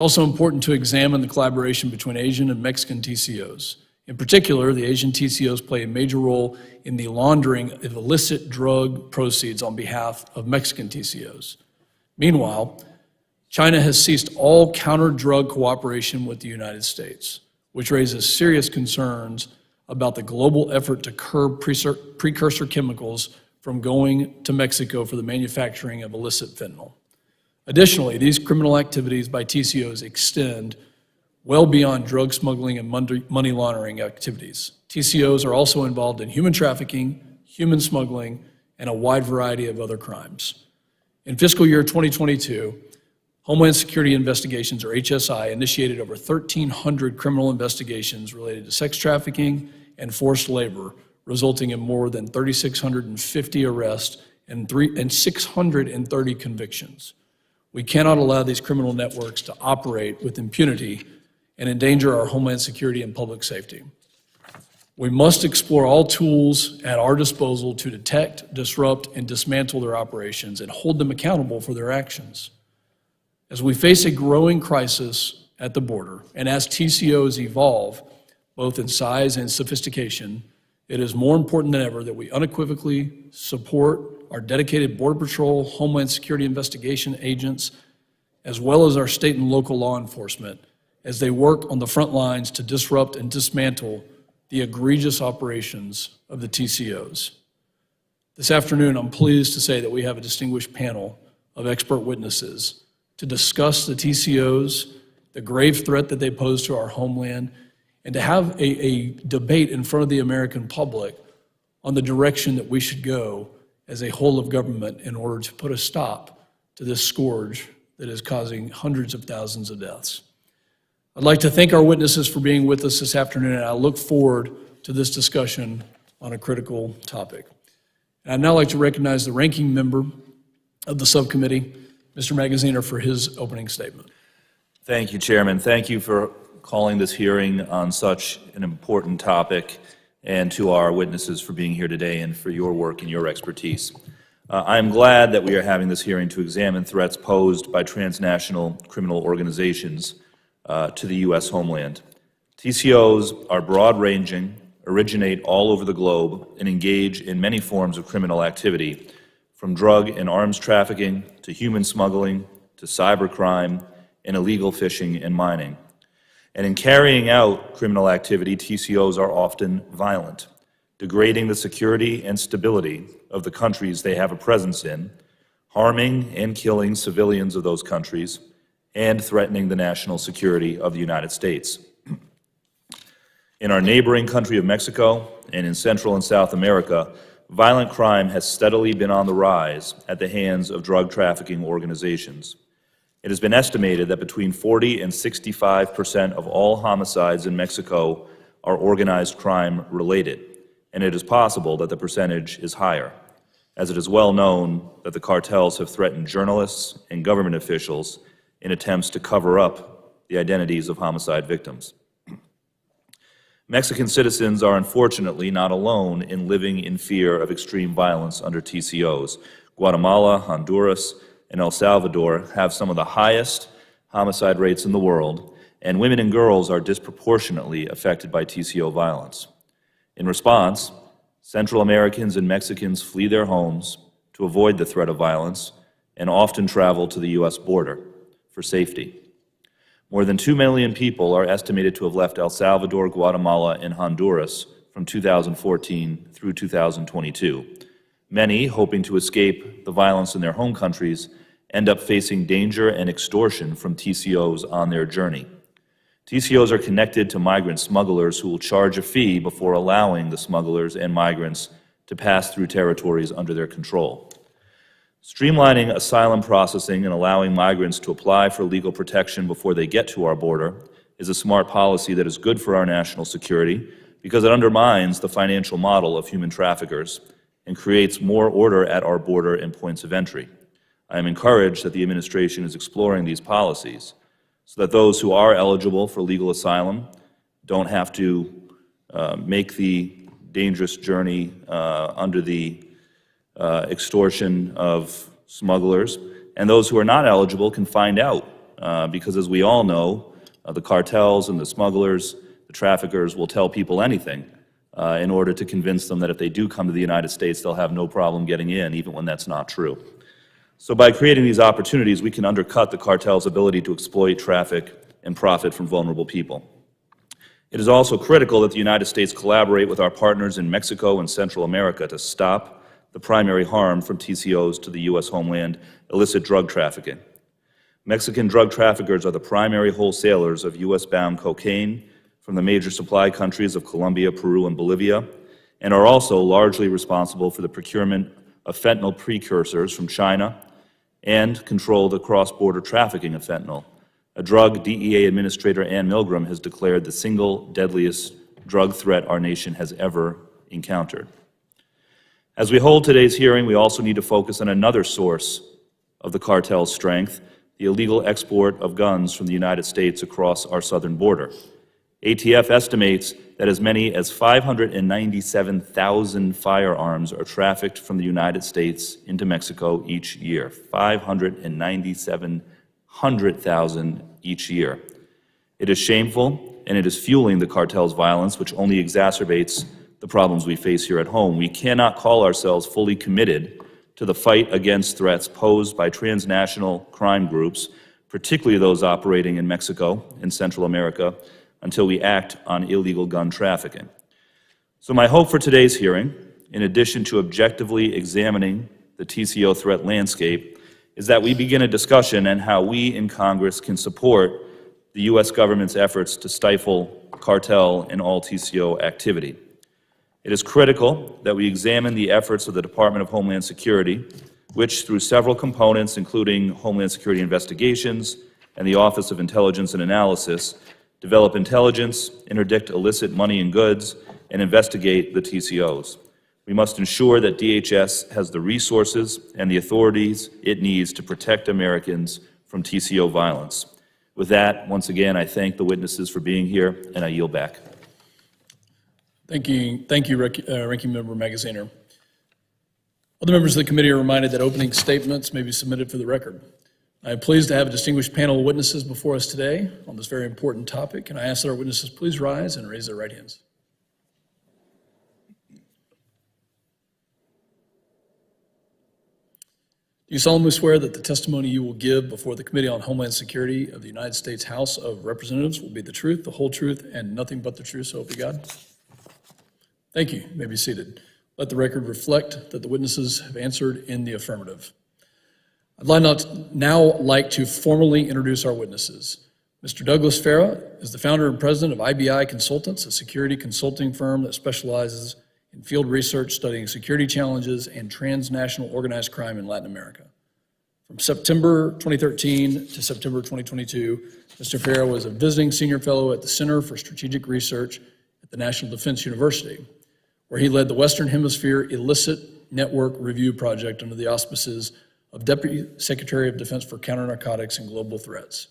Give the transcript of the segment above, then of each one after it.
Also important to examine the collaboration between Asian and Mexican TCOs. In particular, the Asian TCOs play a major role in the laundering of illicit drug proceeds on behalf of Mexican TCOs. Meanwhile, China has ceased all counter-drug cooperation with the United States, which raises serious concerns about the global effort to curb precursor chemicals from going to Mexico for the manufacturing of illicit fentanyl. Additionally, these criminal activities by TCOs extend well beyond drug smuggling and money laundering activities. TCOs are also involved in human trafficking, human smuggling, and a wide variety of other crimes. In fiscal year 2022, Homeland Security Investigations, or HSI, initiated over 1,300 criminal investigations related to sex trafficking and forced labor, resulting in more than 3,650 arrests and 630 convictions. We cannot allow these criminal networks to operate with impunity and endanger our homeland security and public safety. We must explore all tools at our disposal to detect, disrupt, and dismantle their operations and hold them accountable for their actions. As we face a growing crisis at the border, and as TCOs evolve, both in size and sophistication, it is more important than ever that we unequivocally support our dedicated Border Patrol, Homeland Security investigation agents, as well as our state and local law enforcement, as they work on the front lines to disrupt and dismantle the egregious operations of the TCOs. This afternoon, I'm pleased to say that we have a distinguished panel of expert witnesses to discuss the TCOs, the grave threat that they pose to our homeland, and to have a debate in front of the American public on the direction that we should go as a whole of government in order to put a stop to this scourge that is causing hundreds of thousands of deaths. I'd like to thank our witnesses for being with us this afternoon, and I look forward to this discussion on a critical topic. And I'd now like to recognize the ranking member of the subcommittee, Mr. Magaziner, for his opening statement. Thank you, Chairman. Thank you for calling this hearing on such an important topic, and to our witnesses for being here today and for your work and your expertise. I am glad that we are having this hearing to examine threats posed by transnational criminal organizations to the U.S. homeland. TCOs are broad-ranging, originate all over the globe, and engage in many forms of criminal activity, from drug and arms trafficking to human smuggling to cybercrime and illegal fishing and mining. And in carrying out criminal activity, TCOs are often violent, degrading the security and stability of the countries they have a presence in, harming and killing civilians of those countries, and threatening the national security of the United States. In our neighboring country of Mexico and in Central and South America, violent crime has steadily been on the rise at the hands of drug trafficking organizations. It has been estimated that between 40 and 65% of all homicides in Mexico are organized crime related, and it is possible that the percentage is higher, as it is well known that the cartels have threatened journalists and government officials in attempts to cover up the identities of homicide victims. Mexican citizens are unfortunately not alone in living in fear of extreme violence under TCOs. Guatemala, Honduras, and El Salvador have some of the highest homicide rates in the world, and women and girls are disproportionately affected by TCO violence. In response, Central Americans and Mexicans flee their homes to avoid the threat of violence and often travel to the U.S. border for safety. More than 2 million people are estimated to have left El Salvador, Guatemala, and Honduras from 2014 through 2022. Many, hoping to escape the violence in their home countries, end up facing danger and extortion from TCOs on their journey. TCOs are connected to migrant smugglers who will charge a fee before allowing the smugglers and migrants to pass through territories under their control. Streamlining asylum processing and allowing migrants to apply for legal protection before they get to our border is a smart policy that is good for our national security because it undermines the financial model of human traffickers and creates more order at our border and points of entry. I am encouraged that the administration is exploring these policies so that those who are eligible for legal asylum don't have to make the dangerous journey under the extortion of smugglers, and those who are not eligible can find out because as we all know, the cartels and the smugglers, the traffickers will tell people anything in order to convince them that if they do come to the United States, they'll have no problem getting in, even when that's not true. So by creating these opportunities, we can undercut the cartel's ability to exploit, traffic, and profit from vulnerable people. It is also critical that the United States collaborate with our partners in Mexico and Central America to stop the primary harm from TCOs to the U.S. homeland, illicit drug trafficking. Mexican drug traffickers are the primary wholesalers of U.S.-bound cocaine from the major supply countries of Colombia, Peru, and Bolivia, and are also largely responsible for the procurement of fentanyl precursors from China and control the cross-border trafficking of fentanyl, a drug DEA Administrator Ann Milgram has declared the single deadliest drug threat our nation has ever encountered. As we hold today's hearing, we also need to focus on another source of the cartel's strength, the illegal export of guns from the United States across our southern border. ATF estimates that as many as 597,000 firearms are trafficked from the United States into Mexico each year. 597,000 each year. It is shameful, and it is fueling the cartel's violence, which only exacerbates the problems we face here at home. We cannot call ourselves fully committed to the fight against threats posed by transnational crime groups, particularly those operating in Mexico and Central America, until we act on illegal gun trafficking. So my hope for today's hearing, in addition to objectively examining the TCO threat landscape, is that we begin a discussion on how we in Congress can support the U.S. government's efforts to stifle cartel and all TCO activity. It is critical that we examine the efforts of the Department of Homeland Security, which through several components, including Homeland Security Investigations and the Office of Intelligence and Analysis, develop intelligence, interdict illicit money and goods, and investigate the TCOs. We must ensure that DHS has the resources and the authorities it needs to protect Americans from TCO violence. With that, once again, I thank the witnesses for being here, and I yield back. Thank you, Ranking Member Magaziner. Other members of the committee are reminded that opening statements may be submitted for the record. I am pleased to have a distinguished panel of witnesses before us today on this very important topic, and I ask that our witnesses please rise and raise their right hands. Do you solemnly swear that the testimony you will give before the Committee on Homeland Security of the United States House of Representatives will be the truth, the whole truth, and nothing but the truth, so help you God? Thank you. You may be seated. Let the record reflect that the witnesses have answered in the affirmative. I'd now like to formally introduce our witnesses. Mr. Douglas Farah is the founder and president of IBI Consultants, a security consulting firm that specializes in field research studying security challenges and transnational organized crime in Latin America. From September 2013 to September 2022, Mr. Farah was a visiting senior fellow at the Center for Strategic Research at the National Defense University, where he led the Western Hemisphere Illicit Network Review Project under the auspices of Deputy Secretary of Defense for Counter-Narcotics and Global Threats.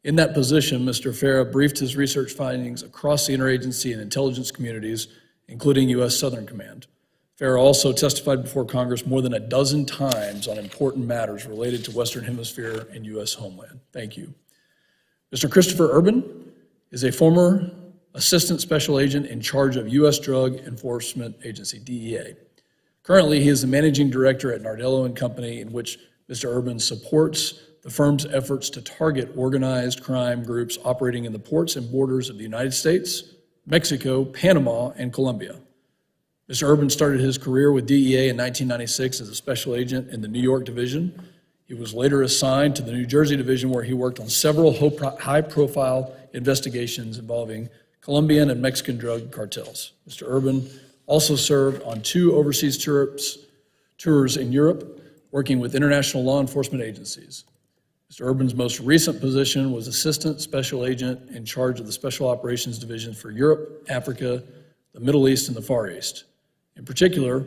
In that position, Mr. Farah briefed his research findings across the interagency and intelligence communities, including U.S. Southern Command. Farah also testified before Congress more than a dozen times on important matters related to Western Hemisphere and U.S. Homeland. Thank you. Mr. Christopher Urban is a former Assistant Special Agent in charge of U.S. Drug Enforcement Agency, DEA. Currently, he is the Managing Director at Nardello & Company, in which Mr. Urban supports the firm's efforts to target organized crime groups operating in the ports and borders of the United States, Mexico, Panama, and Colombia. Mr. Urban started his career with DEA in 1996 as a special agent in the New York division. He was later assigned to the New Jersey division, where he worked on several high-profile investigations involving Colombian and Mexican drug cartels. Mr. Urban also served on 2 overseas tours in Europe, working with international law enforcement agencies. Mr. Urban's most recent position was Assistant Special Agent in charge of the Special Operations Division for Europe, Africa, the Middle East, and the Far East. In particular,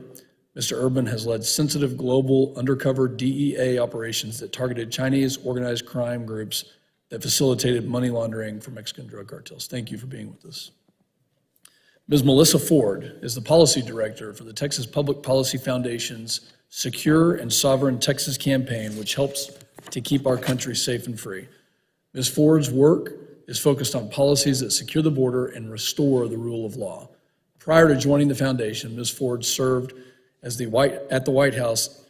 Mr. Urban has led sensitive global undercover DEA operations that targeted Chinese organized crime groups that facilitated money laundering for Mexican drug cartels. Thank you for being with us. Ms. Melissa Ford is the Policy Director for the Texas Public Policy Foundation's Secure and Sovereign Texas campaign, which helps to keep our country safe and free. Ms. Ford's work is focused on policies that secure the border and restore the rule of law. Prior to joining the foundation, Ms. Ford served at the White House,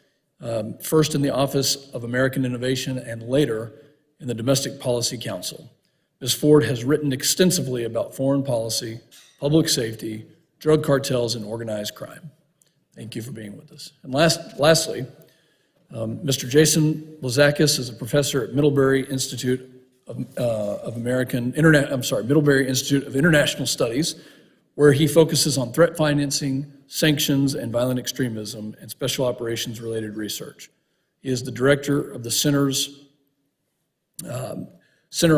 first in the Office of American Innovation and later in the Domestic Policy Council. Ms. Ford has written extensively about foreign policy, public safety, drug cartels, and organized crime. Thank you for being with us. And lastly, Mr. Jason Blazakis is a professor at Middlebury Institute of International Studies, where he focuses on threat financing, sanctions, and violent extremism, and special operations-related research. He is the director of the Center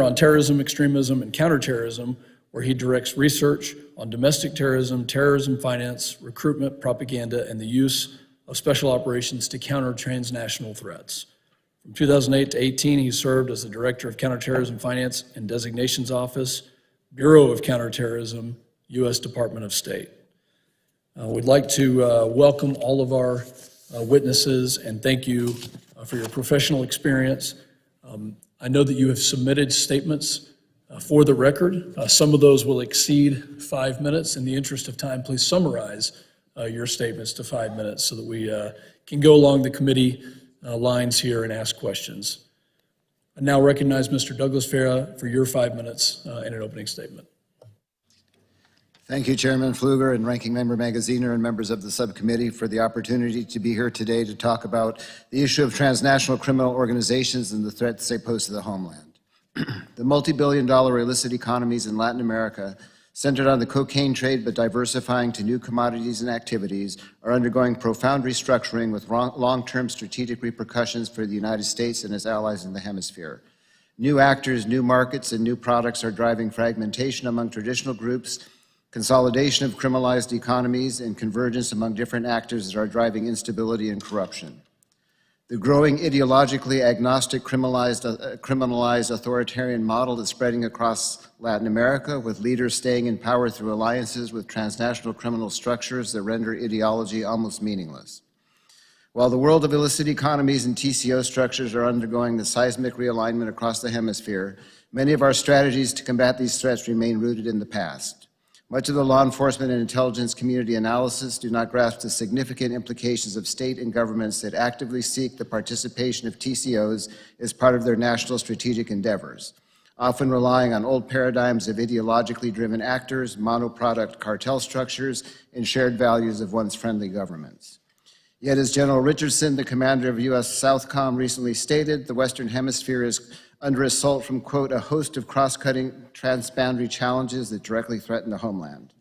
on Terrorism, Extremism, and Counterterrorism, where he directs research on domestic terrorism, terrorism finance, recruitment, propaganda, and the use of special operations to counter transnational threats. From 2008 to 2018, he served as the Director of Counterterrorism Finance and Designations Office, Bureau of Counterterrorism, U.S. Department of State. We'd like to welcome all of our witnesses and thank you for your professional experience. I know that you have submitted statements for the record. Some of those will exceed 5 minutes. In the interest of time, please summarize your statements to 5 minutes so that we can go along the committee lines here and ask questions. I now recognize Mr. Douglas Farah for your 5 minutes and an opening statement. Thank you, Chairman Pfluger and Ranking Member Magaziner and members of the subcommittee for the opportunity to be here today to talk about the issue of transnational criminal organizations and the threats they pose to the homeland. The multi-billion-dollar illicit economies in Latin America, centered on the cocaine trade but diversifying to new commodities and activities, are undergoing profound restructuring with long-term strategic repercussions for the United States and its allies in the hemisphere. New actors, new markets, and new products are driving fragmentation among traditional groups, consolidation of criminalized economies, and convergence among different actors that are driving instability and corruption. The growing ideologically agnostic criminalized authoritarian model is spreading across Latin America, with leaders staying in power through alliances with transnational criminal structures that render ideology almost meaningless. While the world of illicit economies and TCO structures are undergoing the seismic realignment across the hemisphere, many of our strategies to combat these threats remain rooted in the past. Much of the law enforcement and intelligence community analysis do not grasp the significant implications of state and governments that actively seek the participation of TCOs as part of their national strategic endeavors, often relying on old paradigms of ideologically driven actors, monoproduct cartel structures, and shared values of once friendly governments. Yet, as General Richardson, the commander of U.S. Southcom, recently stated, the Western Hemisphere is under assault from, quote, a host of cross-cutting transboundary challenges that directly threaten the homeland.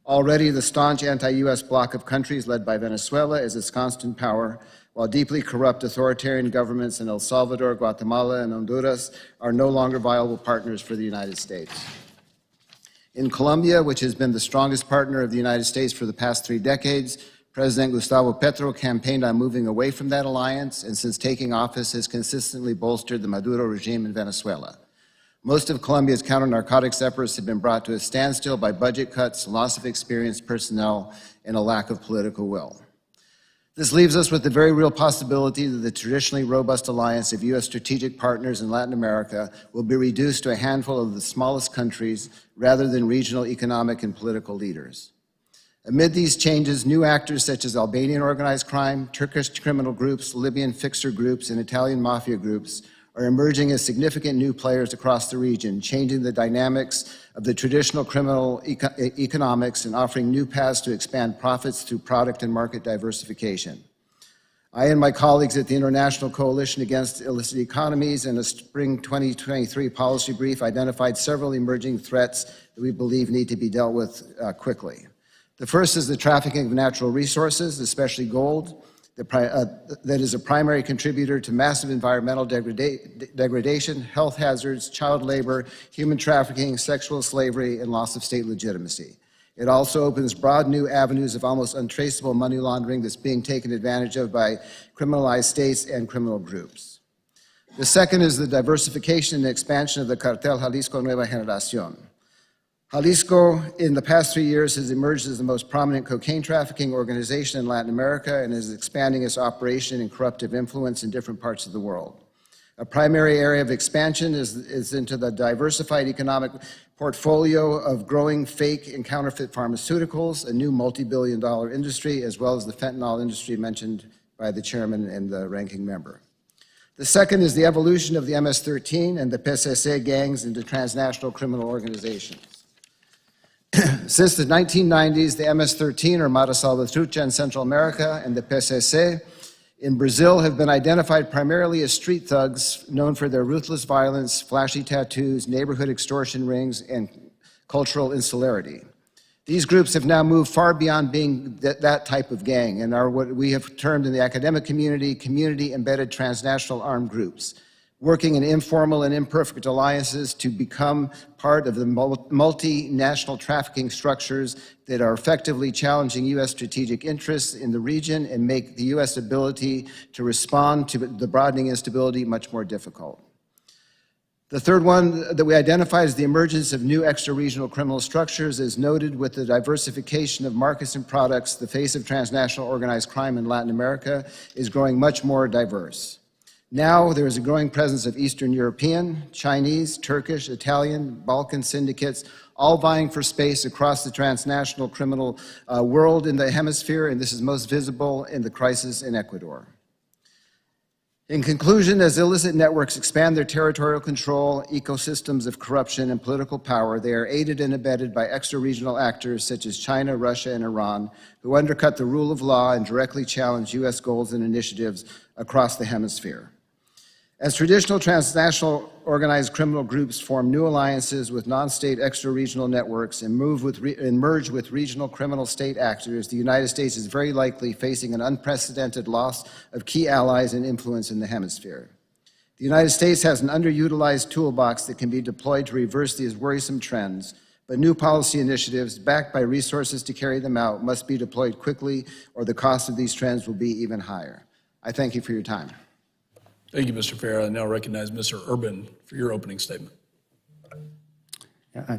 Already, the staunch anti-U.S. bloc of countries led by Venezuela is ensconced in power, while deeply corrupt authoritarian governments in El Salvador, Guatemala, and Honduras are no longer viable partners for the United States. In Colombia, which has been the strongest partner of the United States for the past 3 decades, President Gustavo Petro campaigned on moving away from that alliance, and since taking office has consistently bolstered the Maduro regime in Venezuela. Most of Colombia's counter-narcotics efforts have been brought to a standstill by budget cuts, loss of experienced personnel, and a lack of political will. This leaves us with the very real possibility that the traditionally robust alliance of U.S. strategic partners in Latin America will be reduced to a handful of the smallest countries rather than regional economic and political leaders. Amid these changes, new actors such as Albanian organized crime, Turkish criminal groups, Libyan fixer groups, and Italian mafia groups are emerging as significant new players across the region, changing the dynamics of the traditional criminal economics and offering new paths to expand profits through product and market diversification. I and my colleagues at the International Coalition Against Illicit Economies in a spring 2023 policy brief identified several emerging threats that we believe need to be dealt with quickly. The first is the trafficking of natural resources, especially gold, that is a primary contributor to massive environmental degradation, health hazards, child labor, human trafficking, sexual slavery, and loss of state legitimacy. It also opens broad new avenues of almost untraceable money laundering that's being taken advantage of by criminalized states and criminal groups. The second is the diversification and expansion of the Cartel Jalisco Nueva Generación. Jalisco, in the past 3 years, has emerged as the most prominent cocaine trafficking organization in Latin America and is expanding its operation and corruptive influence in different parts of the world. A primary area of expansion is into the diversified economic portfolio of growing fake and counterfeit pharmaceuticals, a new multi-billion-dollar industry, as well as the fentanyl industry mentioned by the chairman and the ranking member. The second is the evolution of the MS-13 and the PCC gangs into transnational criminal organizations. Since the 1990s, the MS-13, or Mara Salvatrucha in Central America, and the PCC in Brazil have been identified primarily as street thugs known for their ruthless violence, flashy tattoos, neighborhood extortion rings, and cultural insularity. These groups have now moved far beyond being that type of gang and are what we have termed in the academic community, community-embedded transnational armed groups, working in informal and imperfect alliances to become part of the multinational trafficking structures that are effectively challenging U.S. strategic interests in the region and make the U.S. ability to respond to the broadening instability much more difficult. The third one that we identified is the emergence of new extra-regional criminal structures. As noted with the diversification of markets and products, the face of transnational organized crime in Latin America is growing much more diverse. Now there is a growing presence of Eastern European, Chinese, Turkish, Italian, Balkan syndicates, all vying for space across the transnational criminal world in the hemisphere, and this is most visible in the crisis in Ecuador. In conclusion, as illicit networks expand their territorial control, ecosystems of corruption, and political power, they are aided and abetted by extra-regional actors such as China, Russia, and Iran, who undercut the rule of law and directly challenge U.S. goals and initiatives across the hemisphere. As traditional transnational organized criminal groups form new alliances with non-state extra-regional networks and merge with regional criminal state actors, the United States is very likely facing an unprecedented loss of key allies and influence in the hemisphere. The United States has an underutilized toolbox that can be deployed to reverse these worrisome trends, but new policy initiatives backed by resources to carry them out must be deployed quickly, or the cost of these trends will be even higher. I thank you for your time. Thank you, Mr. Farah. I now recognize Mr. Urban for your opening statement.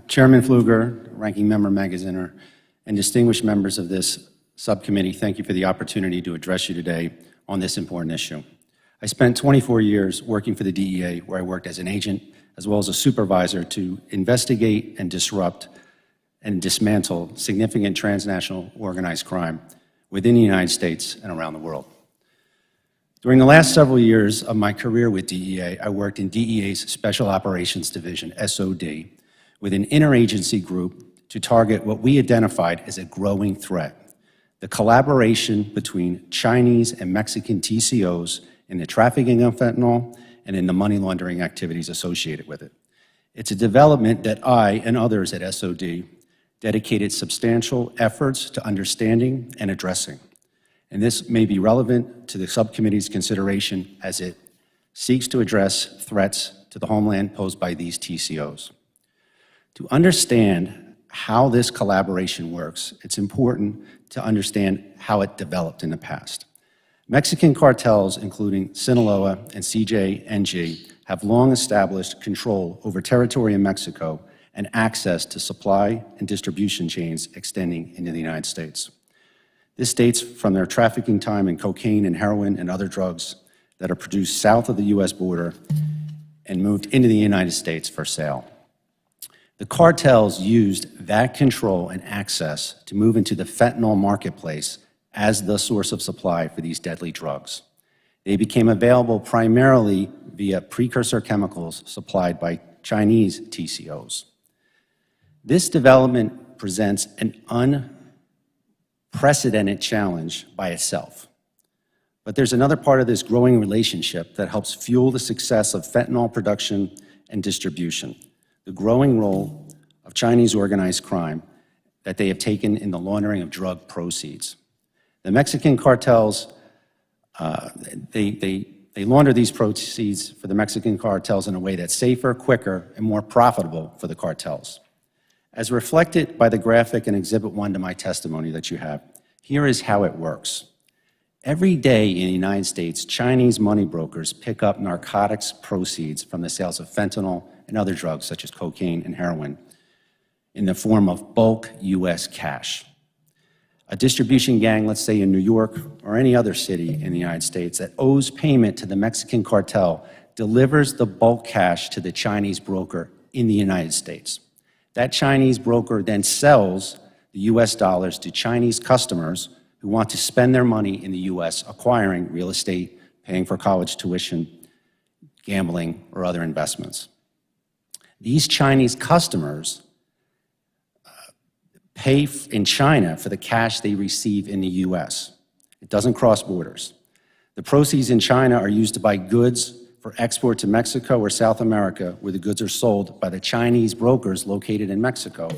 Chairman Pfluger, Ranking Member Magaziner, and distinguished members of this subcommittee, thank you for the opportunity to address you today on this important issue. I spent 24 years working for the DEA, where I worked as an agent as well as a supervisor to investigate and disrupt and dismantle significant transnational organized crime within the United States and around the world. During the last several years of my career with DEA, I worked in DEA's Special Operations Division, SOD, with an interagency group to target what we identified as a growing threat: the collaboration between Chinese and Mexican TCOs in the trafficking of fentanyl and in the money laundering activities associated with it. It's a development that I and others at SOD dedicated substantial efforts to understanding and addressing. And this may be relevant to the subcommittee's consideration as it seeks to address threats to the homeland posed by these TCOs. To understand how this collaboration works, it's important to understand how it developed in the past. Mexican cartels, including Sinaloa and CJNG, have long established control over territory in Mexico and access to supply and distribution chains extending into the United States. This dates from their trafficking time in cocaine and heroin and other drugs that are produced south of the U.S. border and moved into the United States for sale. The cartels used that control and access to move into the fentanyl marketplace as the source of supply for these deadly drugs. They became available primarily via precursor chemicals supplied by Chinese TCOs. This development presents an unprecedented challenge by itself. But there's another part of this growing relationship that helps fuel the success of fentanyl production and distribution: the growing role of Chinese organized crime that they have taken in the laundering of drug proceeds. The Mexican cartels, they launder these proceeds for the Mexican cartels in a way that's safer, quicker, and more profitable for the cartels. As reflected by the graphic in Exhibit 1 to my testimony that you have, here is how it works. Every day in the United States, Chinese money brokers pick up narcotics proceeds from the sales of fentanyl and other drugs such as cocaine and heroin in the form of bulk U.S. cash. A distribution gang, let's say in New York or any other city in the United States, that owes payment to the Mexican cartel delivers the bulk cash to the Chinese broker in the United States. That Chinese broker then sells the US dollars to Chinese customers who want to spend their money in the US acquiring real estate, paying for college tuition, gambling, or other investments. These Chinese customers pay in China for the cash they receive in the US. It doesn't cross borders. The proceeds in China are used to buy goods for export to Mexico or South America, where the goods are sold by the Chinese brokers located in Mexico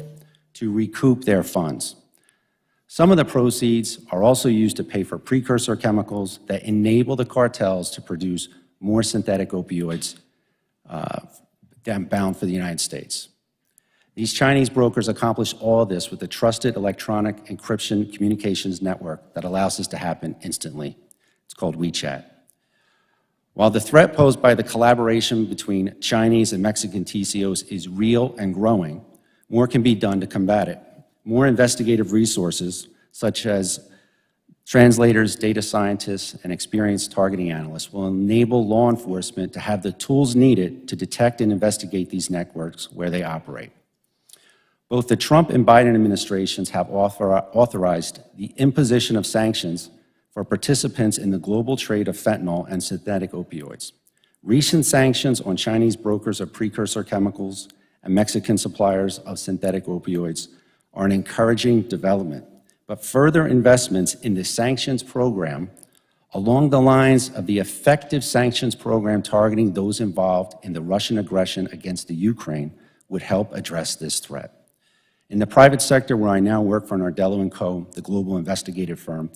to recoup their funds. Some of the proceeds are also used to pay for precursor chemicals that enable the cartels to produce more synthetic opioids bound for the United States. These Chinese brokers accomplish all this with a trusted electronic encryption communications network that allows this to happen instantly. It's called WeChat. While the threat posed by the collaboration between Chinese and Mexican TCOs is real and growing, more can be done to combat it. More investigative resources, such as translators, data scientists, and experienced targeting analysts, will enable law enforcement to have the tools needed to detect and investigate these networks where they operate. Both the Trump and Biden administrations have authorized the imposition of sanctions for participants in the global trade of fentanyl and synthetic opioids. Recent sanctions on Chinese brokers of precursor chemicals and Mexican suppliers of synthetic opioids are an encouraging development, but further investments in the sanctions program along the lines of the effective sanctions program targeting those involved in the Russian aggression against the Ukraine would help address this threat. In the private sector, where I now work for Nardello & Co., the global investigative firm,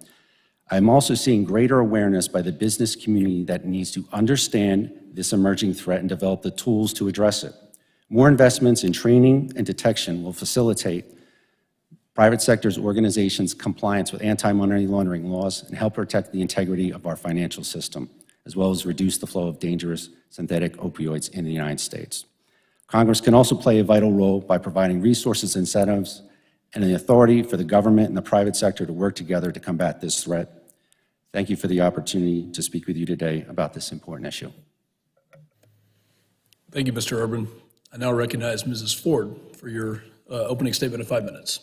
I'm also seeing greater awareness by the business community that needs to understand this emerging threat and develop the tools to address it. More investments in training and detection will facilitate private sector's organizations' compliance with anti-money laundering laws and help protect the integrity of our financial system, as well as reduce the flow of dangerous synthetic opioids in the United States. Congress can also play a vital role by providing resources, incentives, and the authority for the government and the private sector to work together to combat this threat. Thank you for the opportunity to speak with you today about this important issue. Thank you, Mr. Urban. I now recognize Mrs. Ford for your opening statement of 5 minutes.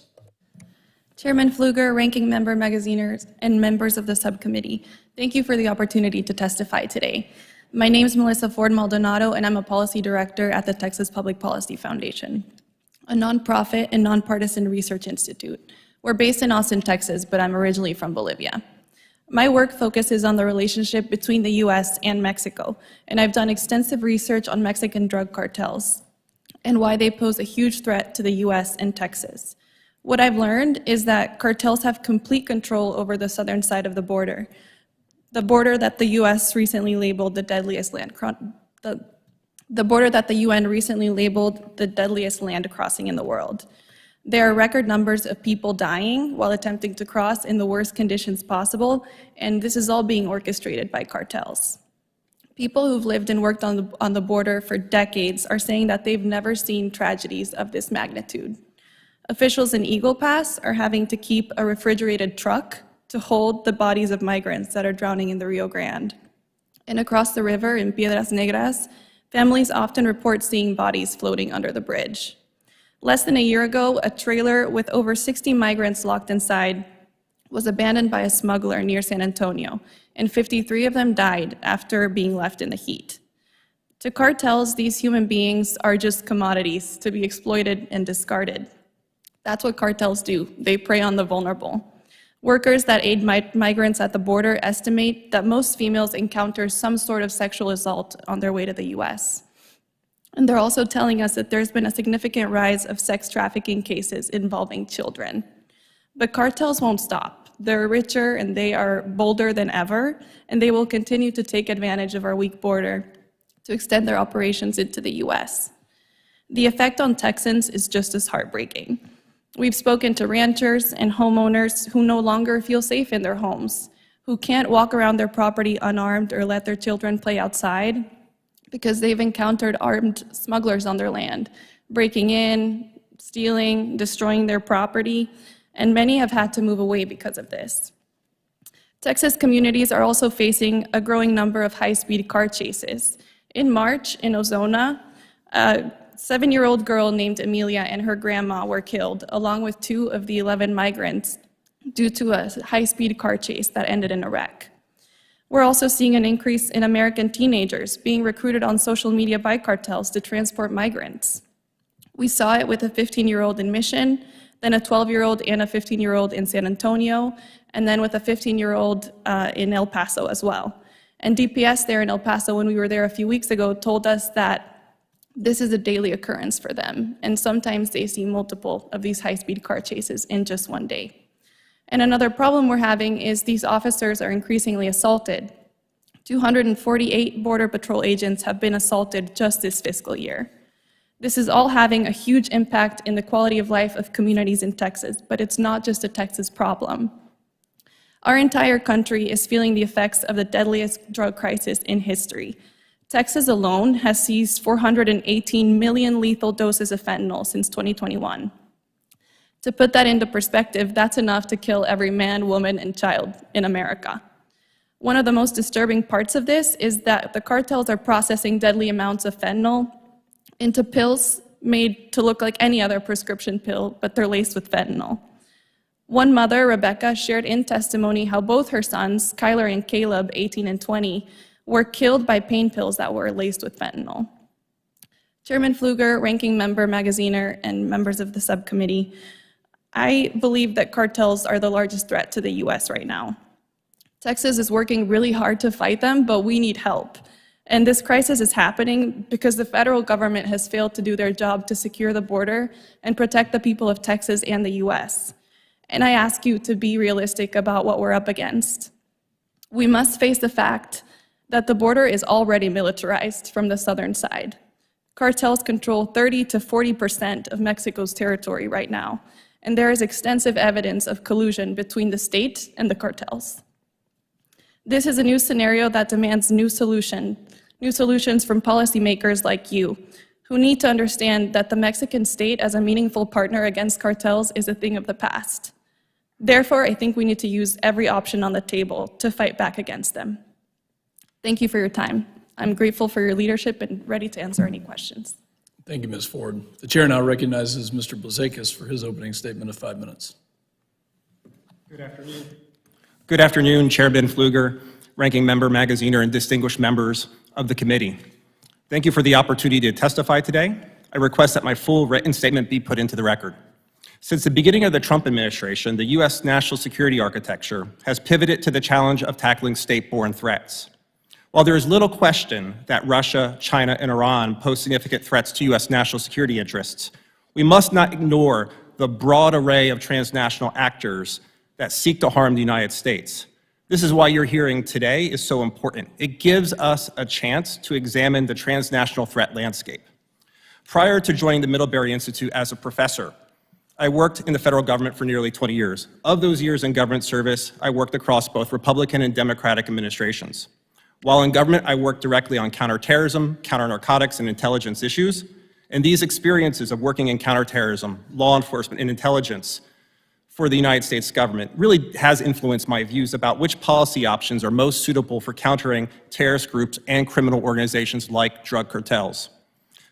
Chairman Pfluger, Ranking Member Magaziners, and members of the subcommittee, thank you for the opportunity to testify today. My name is Melissa Ford Maldonado, and I'm a policy director at the Texas Public Policy Foundation, a nonprofit and nonpartisan research institute. We're based in Austin, Texas, but I'm originally from Bolivia. My work focuses on the relationship between the US and Mexico, and I've done extensive research on Mexican drug cartels and why they pose a huge threat to the US and Texas. What I've learned is that cartels have complete control over the southern side of the border that the US recently labeled the deadliest land the border that the UN recently labeled the deadliest land crossing in the world. There are record numbers of people dying while attempting to cross in the worst conditions possible, and this is all being orchestrated by cartels. People who've lived and worked on the border for decades are saying that they've never seen tragedies of this magnitude. Officials in Eagle Pass are having to keep a refrigerated truck to hold the bodies of migrants that are drowning in the Rio Grande. And across the river in Piedras Negras, families often report seeing bodies floating under the bridge. Less than a year ago, a trailer with over 60 migrants locked inside was abandoned by a smuggler near San Antonio, and 53 of them died after being left in the heat. To cartels, these human beings are just commodities to be exploited and discarded. That's what cartels do. They prey on the vulnerable. Workers that aid migrants at the border estimate that most females encounter some sort of sexual assault on their way to the US. And they're also telling us that there's been a significant rise of sex trafficking cases involving children. But cartels won't stop. They're richer and they are bolder than ever, and they will continue to take advantage of our weak border to extend their operations into the US. The effect on Texans is just as heartbreaking. We've spoken to ranchers and homeowners who no longer feel safe in their homes, who can't walk around their property unarmed or let their children play outside because they've encountered armed smugglers on their land, breaking in, stealing, destroying their property, and many have had to move away because of this. Texas communities are also facing a growing number of high-speed car chases. In March, in Ozona, a 7-year-old girl named Amelia and her grandma were killed, along with 2 of the 11 migrants, due to a high-speed car chase that ended in a wreck. We're also seeing an increase in American teenagers being recruited on social media by cartels to transport migrants. We saw it with a 15-year-old in Mission, then a 12-year-old and a 15-year-old in San Antonio, and then with a 15-year-old in El Paso as well. And DPS there in El Paso, when we were there a few weeks ago, told us that this is a daily occurrence for them, and sometimes they see multiple of these high-speed car chases in just one day. And another problem we're having is these officers are increasingly assaulted. 248 Border Patrol agents have been assaulted just this fiscal year. This is all having a huge impact in the quality of life of communities in Texas, but it's not just a Texas problem. Our entire country is feeling the effects of the deadliest drug crisis in history. Texas alone has seized 418 million lethal doses of fentanyl since 2021. To put that into perspective, that's enough to kill every man, woman, and child in America. One of the most disturbing parts of this is that the cartels are processing deadly amounts of fentanyl into pills made to look like any other prescription pill, but they're laced with fentanyl. One mother, Rebecca, shared in testimony how both her sons, Kyler and Caleb, 18 and 20, were killed by pain pills that were laced with fentanyl. Chairman Pfluger, Ranking Member Magaziner, and members of the subcommittee, I believe that cartels are the largest threat to the US right now. Texas is working really hard to fight them, but we need help. And this crisis is happening because the federal government has failed to do their job to secure the border and protect the people of Texas and the US. And I ask you to be realistic about what we're up against. We must face the fact that the border is already militarized from the southern side. Cartels control 30 to 40% of Mexico's territory right now, and there is extensive evidence of collusion between the state and the cartels. This is a new scenario that demands new solutions from policymakers like you, who need to understand that the Mexican state as a meaningful partner against cartels is a thing of the past. Therefore, I think we need to use every option on the table to fight back against them. Thank you for your time. I'm grateful for your leadership and ready to answer any questions. Thank you, Ms. Ford. The chair now recognizes Mr. Blazakis for his opening statement of 5 minutes. Good afternoon. Good afternoon, Chairman Pfluger, Ranking Member Magaziner, and distinguished members of the committee. Thank you for the opportunity to testify today. I request that my full written statement be put into the record. Since the beginning of the Trump administration, the U.S. national security architecture has pivoted to the challenge of tackling state-borne threats. While there is little question that Russia, China, and Iran pose significant threats to U.S. national security interests, we must not ignore the broad array of transnational actors that seek to harm the United States. This is why your hearing today is so important. It gives us a chance to examine the transnational threat landscape. Prior to joining the Middlebury Institute as a professor, I worked in the federal government for nearly 20 years. Of those years in government service, I worked across both Republican and Democratic administrations. While in government, I worked directly on counterterrorism, counter-narcotics, and intelligence issues. And these experiences of working in counterterrorism, law enforcement, and intelligence for the United States government really has influenced my views about which policy options are most suitable for countering terrorist groups and criminal organizations like drug cartels.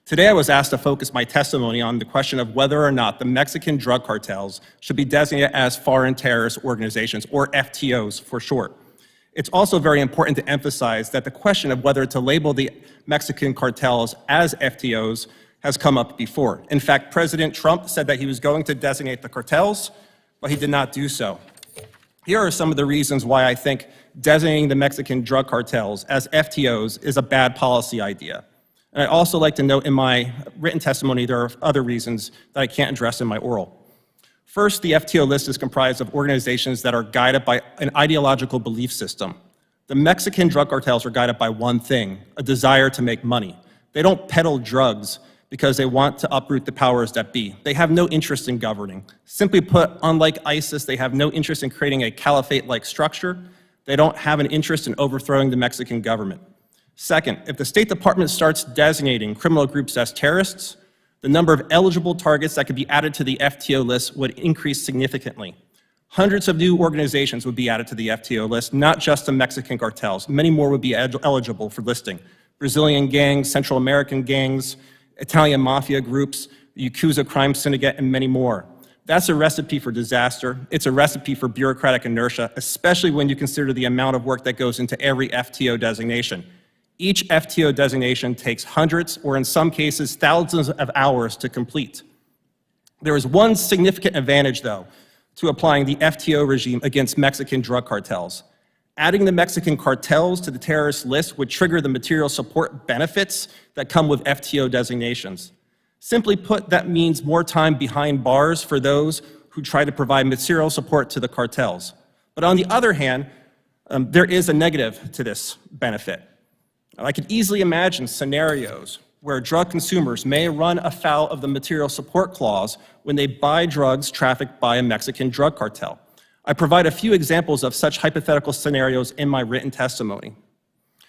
Today, I was asked to focus my testimony on the question of whether or not the Mexican drug cartels should be designated as foreign terrorist organizations, or FTOs for short. It's also very important to emphasize that the question of whether to label the Mexican cartels as FTOs has come up before. In fact, President Trump said that he was going to designate the cartels, but he did not do so. Here are some of the reasons why I think designating the Mexican drug cartels as FTOs is a bad policy idea. And I'd also like to note in my written testimony there are other reasons that I can't address in my oral. First, the FTO list is comprised of organizations that are guided by an ideological belief system. The Mexican drug cartels are guided by one thing, a desire to make money. They don't peddle drugs because they want to uproot the powers that be. They have no interest in governing. Simply put, unlike ISIS, they have no interest in creating a caliphate-like structure. They don't have an interest in overthrowing the Mexican government. Second, if the State Department starts designating criminal groups as terrorists, the number of eligible targets that could be added to the FTO list would increase significantly. Hundreds of new organizations would be added to the FTO list, not just the Mexican cartels. Many more would be eligible for listing. Brazilian gangs, Central American gangs, Italian mafia groups, the Yakuza crime syndicate, and many more. That's a recipe for disaster. It's a recipe for bureaucratic inertia, especially when you consider the amount of work that goes into every FTO designation. Each FTO designation takes hundreds, or in some cases, thousands of hours to complete. There is one significant advantage, though, to applying the FTO regime against Mexican drug cartels. Adding the Mexican cartels to the terrorist list would trigger the material support benefits that come with FTO designations. Simply put, that means more time behind bars for those who try to provide material support to the cartels. But on the other hand, there is a negative to this benefit. I could easily imagine scenarios where drug consumers may run afoul of the material support clause when they buy drugs trafficked by a Mexican drug cartel. I provide a few examples of such hypothetical scenarios in my written testimony.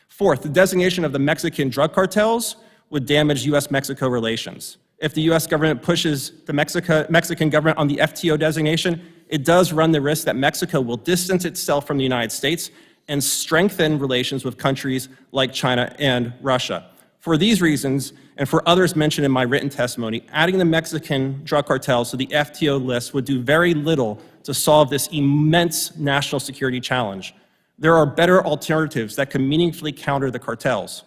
Fourth, the designation of the Mexican drug cartels would damage U.S.-Mexico relations. If the U.S. government pushes the Mexican government on the FTO designation, it does run the risk that Mexico will distance itself from the United States and strengthen relations with countries like China and Russia. For these reasons, and for others mentioned in my written testimony, adding the Mexican drug cartels to the FTO list would do very little to solve this immense national security challenge. There are better alternatives that can meaningfully counter the cartels.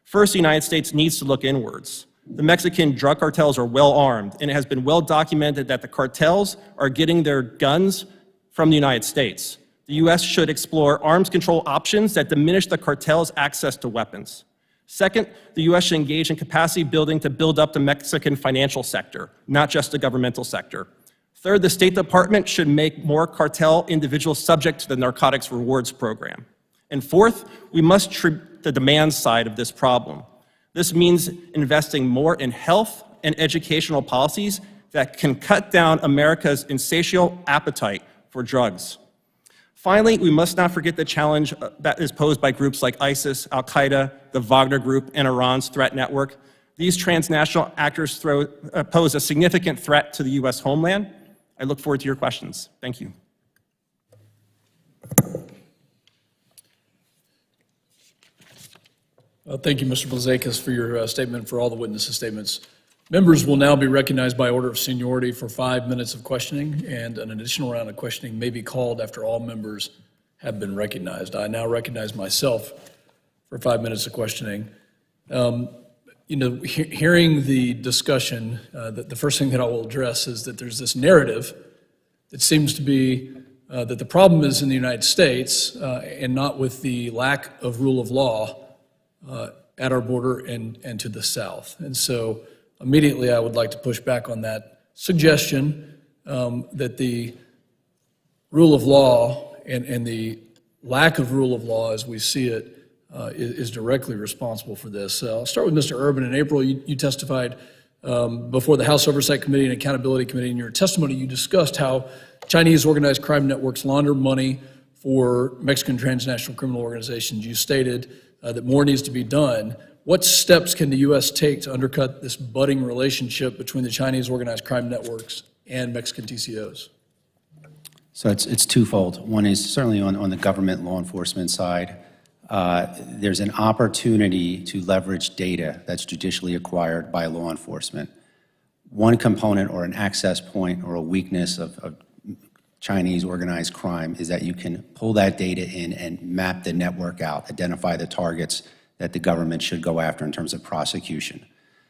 First, the United States needs to look inwards. The Mexican drug cartels are well armed, and it has been well documented that the cartels are getting their guns from the United States. The U.S. should explore arms control options that diminish the cartel's access to weapons. Second, the U.S. should engage in capacity building to build up the Mexican financial sector, not just the governmental sector. Third, the State Department should make more cartel individuals subject to the narcotics rewards program. And fourth, we must treat the demand side of this problem. This means investing more in health and educational policies that can cut down America's insatiable appetite for drugs. Finally, we must not forget the challenge that is posed by groups like ISIS, Al-Qaeda, the Wagner Group, and Iran's threat network. These transnational actors pose a significant threat to the U.S. homeland. I look forward to your questions. Thank you. Thank you, Mr. Blazakis, for your statement, for all the witnesses' statements. Members will now be recognized by order of seniority for 5 minutes of questioning, and an additional round of questioning may be called after all members have been recognized. I now recognize myself for 5 minutes of questioning. Hearing the discussion, the first thing that I will address is that there's this narrative that seems to be that the problem is in the United States and not with the lack of rule of law at our border and to the south. And so immediately I would like to push back on that suggestion that the rule of law and the lack of rule of law as we see it is directly responsible for this. I'll start with Mr. Urban. In April, you testified before the House Oversight Committee and Accountability Committee. In your testimony, you discussed how Chinese organized crime networks launder money for Mexican transnational criminal organizations. You stated that more needs to be done. What steps can the U.S. take to undercut this budding relationship between the Chinese organized crime networks and Mexican TCOs? So it's twofold. One is certainly on the government law enforcement side. There's an opportunity to leverage data that's judicially acquired by law enforcement. One component or an access point or a weakness of Chinese organized crime is that you can pull that data in and map the network out, identify the targets that the government should go after in terms of prosecution.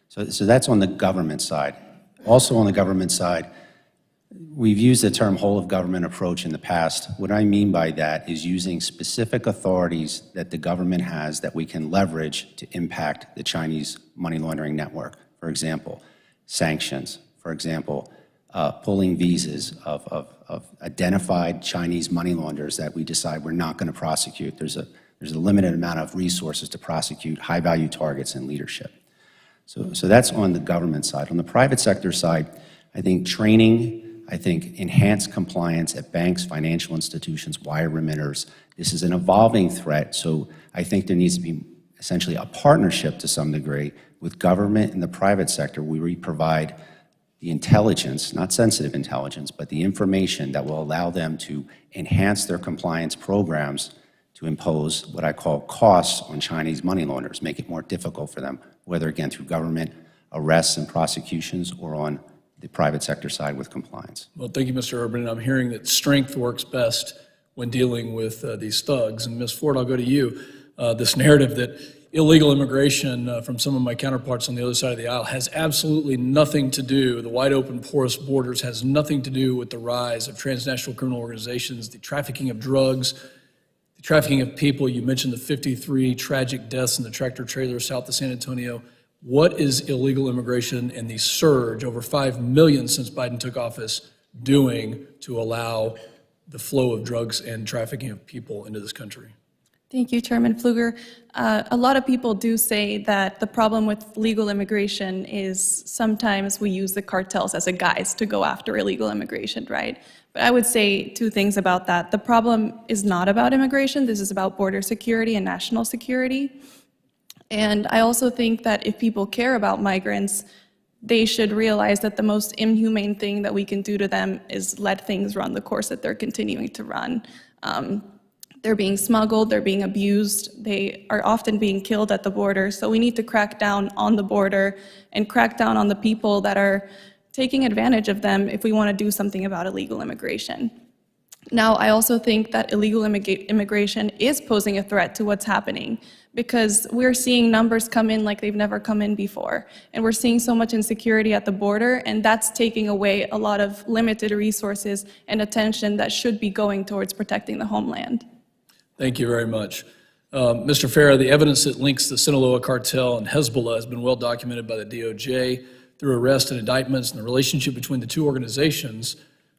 So that's on the government side. Also on the government side, we've used the term whole of government approach in the past. What I mean by that is using specific authorities that the government has that we can leverage to impact the Chinese money laundering network. For example, sanctions. For example, pulling visas of identified Chinese money launderers that we decide we're not going to prosecute. There's a limited amount of resources to prosecute high-value targets and leadership. So that's on the government side. On the private sector side, I think training, I think enhanced compliance at banks, financial institutions, wire remitters. This is an evolving threat, so I think there needs to be essentially a partnership to some degree with government and the private sector where we provide the intelligence, not sensitive intelligence, but the information that will allow them to enhance their compliance programs to to impose what I call costs on Chinese money launderers, make it more difficult for them, whether again through government arrests and prosecutions or on the private sector side with compliance. Well, thank you, Mr. Urban. And I'm hearing that strength works best when dealing with these thugs. And Ms. Ford, I'll go to you. This narrative that illegal immigration from some of my counterparts on the other side of the aisle has absolutely nothing to do, the wide open porous borders has nothing to do with the rise of transnational criminal organizations, the trafficking of drugs, the trafficking of people. You mentioned the 53 tragic deaths in the tractor trailer south of San Antonio. What is illegal immigration and the surge, over 5 million since Biden took office, doing to allow the flow of drugs and trafficking of people into this country? Thank you, Chairman Pfluger. A lot of people do say that the problem with legal immigration is sometimes we use the cartels as a guise to go after illegal immigration, right? But I would say two things about that. The problem is not about immigration. This is about border security and national security. And I also think that if people care about migrants, they should realize that the most inhumane thing that we can do to them is let things run the course that they're continuing to run. They're being smuggled, they're being abused, they are often being killed at the border. So we need to crack down on the border and crack down on the people that are taking advantage of them if we want to do something about illegal immigration. Now, I also think that illegal immigration is posing a threat to what's happening because we're seeing numbers come in like they've never come in before. And we're seeing so much insecurity at the border, and that's taking away a lot of limited resources and attention that should be going towards protecting the homeland. Thank you very much. Mr. Farah, the evidence that links the Sinaloa cartel and Hezbollah has been well documented by the DOJ through arrests and indictments, and the relationship between the two organizations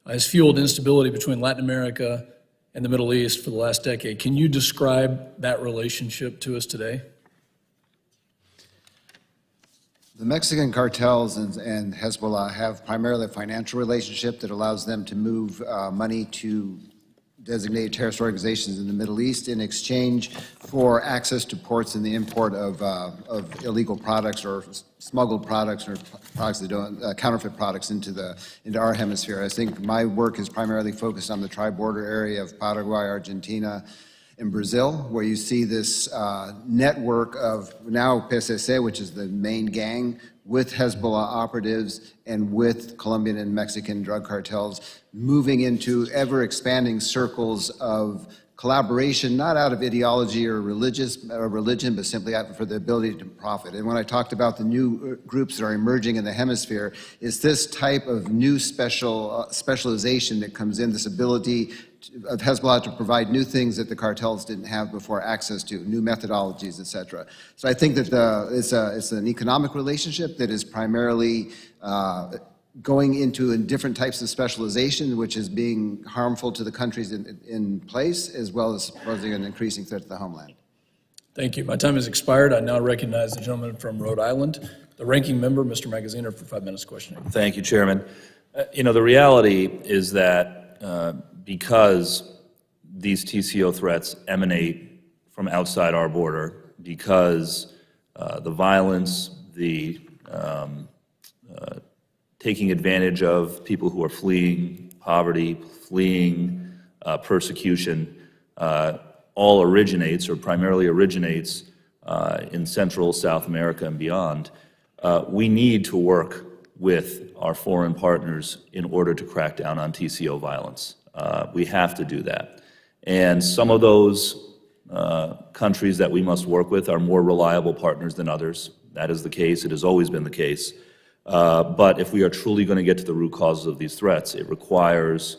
has fueled instability between Latin America and the Middle East for the last decade. Can you describe that relationship to us today? The Mexican cartels and Hezbollah have primarily a financial relationship that allows them to move money to designated terrorist organizations in the Middle East in exchange for access to ports and the import of illegal products or smuggled products or products that don't counterfeit products into our hemisphere. I think my work is primarily focused on the tri-border area of Paraguay, Argentina, and Brazil, where you see this network of now PCC, which is the main gang, with Hezbollah operatives and with Colombian and Mexican drug cartels moving into ever-expanding circles of collaboration, not out of ideology or religion, but simply out for the ability to profit. And when I talked about the new groups that are emerging in the hemisphere, it's this type of new specialization that comes in, this ability of Hezbollah to provide new things that the cartels didn't have before access to, new methodologies, et cetera. So I think that it's an economic relationship that is primarily going into different types of specialization, which is being harmful to the countries in place, as well as posing an increasing threat to the homeland. Thank you. My time has expired. I now recognize the gentleman from Rhode Island, the ranking member, Mr. Magaziner, for 5 minutes questioning. Thank you, Chairman. The reality is that because these TCO threats emanate from outside our border, because the violence, the taking advantage of people who are fleeing poverty, fleeing persecution, all originates or primarily originates in Central, South America and beyond. We need to work with our foreign partners in order to crack down on TCO violence. We have to do that. And some of those countries that we must work with are more reliable partners than others. That is the case. It has always been the case. But if we are truly going to get to the root causes of these threats, it requires